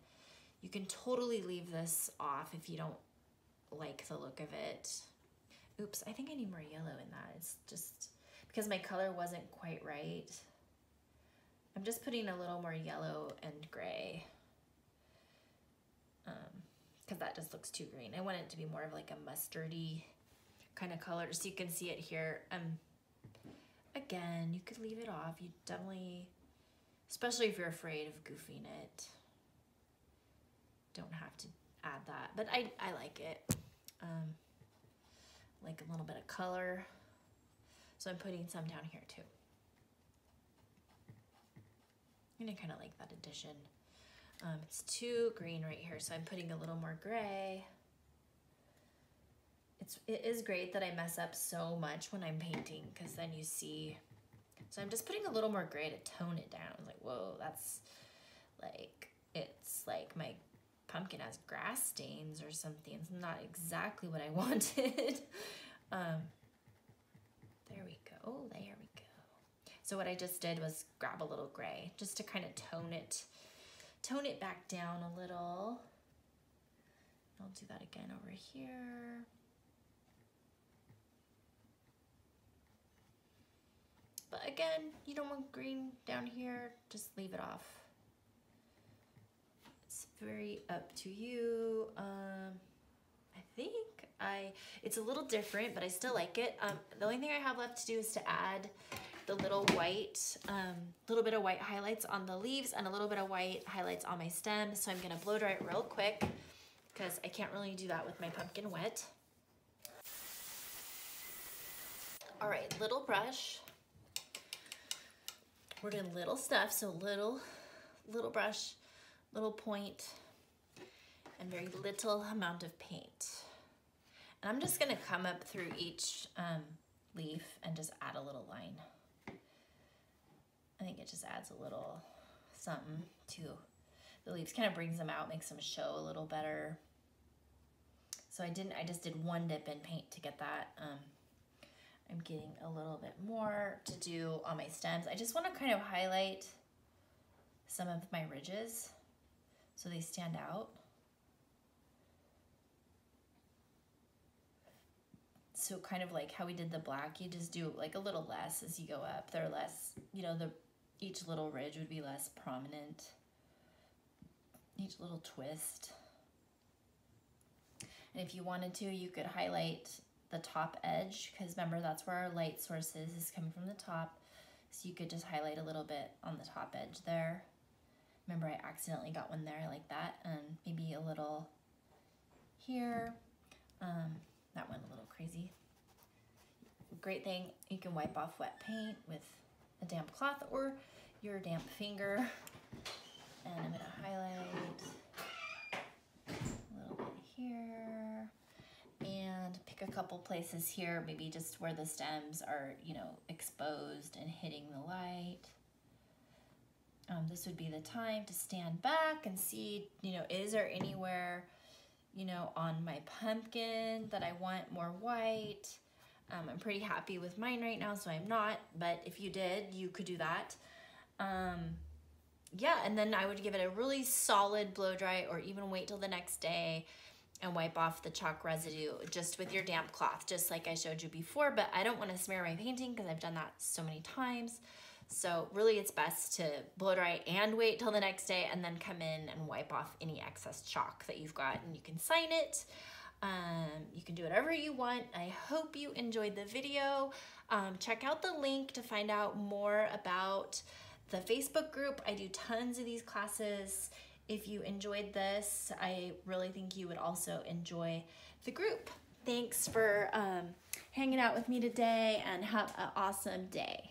You can totally leave this off if you don't like the look of it. Oops, I think I need more yellow in that. It's just because my color wasn't quite right. I'm just putting a little more yellow and gray because that just looks too green. I want it to be more of like a mustardy kind of color, so you can see it here. Again, you could leave it off. You definitely, especially if you're afraid of goofing it, don't have to add that. But I like it. Like a little bit of color. So I'm putting some down here too. And I kind of like that addition. It's too green right here, so I'm putting a little more gray. It is great that I mess up so much when I'm painting, because then you see. So I'm just putting a little more gray to tone it down. Like, whoa, that's like, it's like my pumpkin has grass stains or something. It's not exactly what I wanted. There we go. Oh, there we go. So what I just did was grab a little gray just to kind of tone it back down a little. I'll do that again over here. But again, you don't want green down here, just leave it off. It's very up to you. I think it's a little different, but I still like it. The only thing I have left to do is to add the little white, little bit of white highlights on the leaves and a little bit of white highlights on my stem. So I'm gonna blow dry it real quick because I can't really do that with my pumpkin wet. All right, little brush. We're doing little stuff, so little brush, little point, and very little amount of paint. And I'm just gonna come up through each leaf and just add a little line. I think it just adds a little something to the leaves, kind of brings them out, makes them show a little better. So I just did one dip in paint to get that. I'm getting a little bit more to do on my stems. I just want to kind of highlight some of my ridges so they stand out. So kind of like how we did the black, you just do like a little less as you go up. They're less, you know, each little ridge would be less prominent. Each little twist. And if you wanted to, you could highlight the top edge, because remember that's where our light source is coming from the top. So you could just highlight a little bit on the top edge there. Remember I accidentally got one there like that, and maybe a little here. That went a little crazy. Great thing, you can wipe off wet paint with a damp cloth, or your damp finger. And I'm gonna highlight a little bit here and pick a couple places here, maybe just where the stems are, you know, exposed and hitting the light. This would be the time to stand back and see, you know, is there anywhere, you know, on my pumpkin that I want more white? I'm pretty happy with mine right now, so I'm not, but if you did, you could do that. Yeah, and then I would give it a really solid blow dry, or even wait till the next day and wipe off the chalk residue just with your damp cloth, just like I showed you before. But I don't want to smear my painting because I've done that so many times. So really it's best to blow dry and wait till the next day, and then come in and wipe off any excess chalk that you've got, and you can sign it. You can do whatever you want. I hope you enjoyed the video. Check out the link to find out more about the Facebook group. I do tons of these classes. If you enjoyed this, I really think you would also enjoy the group. Thanks for hanging out with me today, and have an awesome day.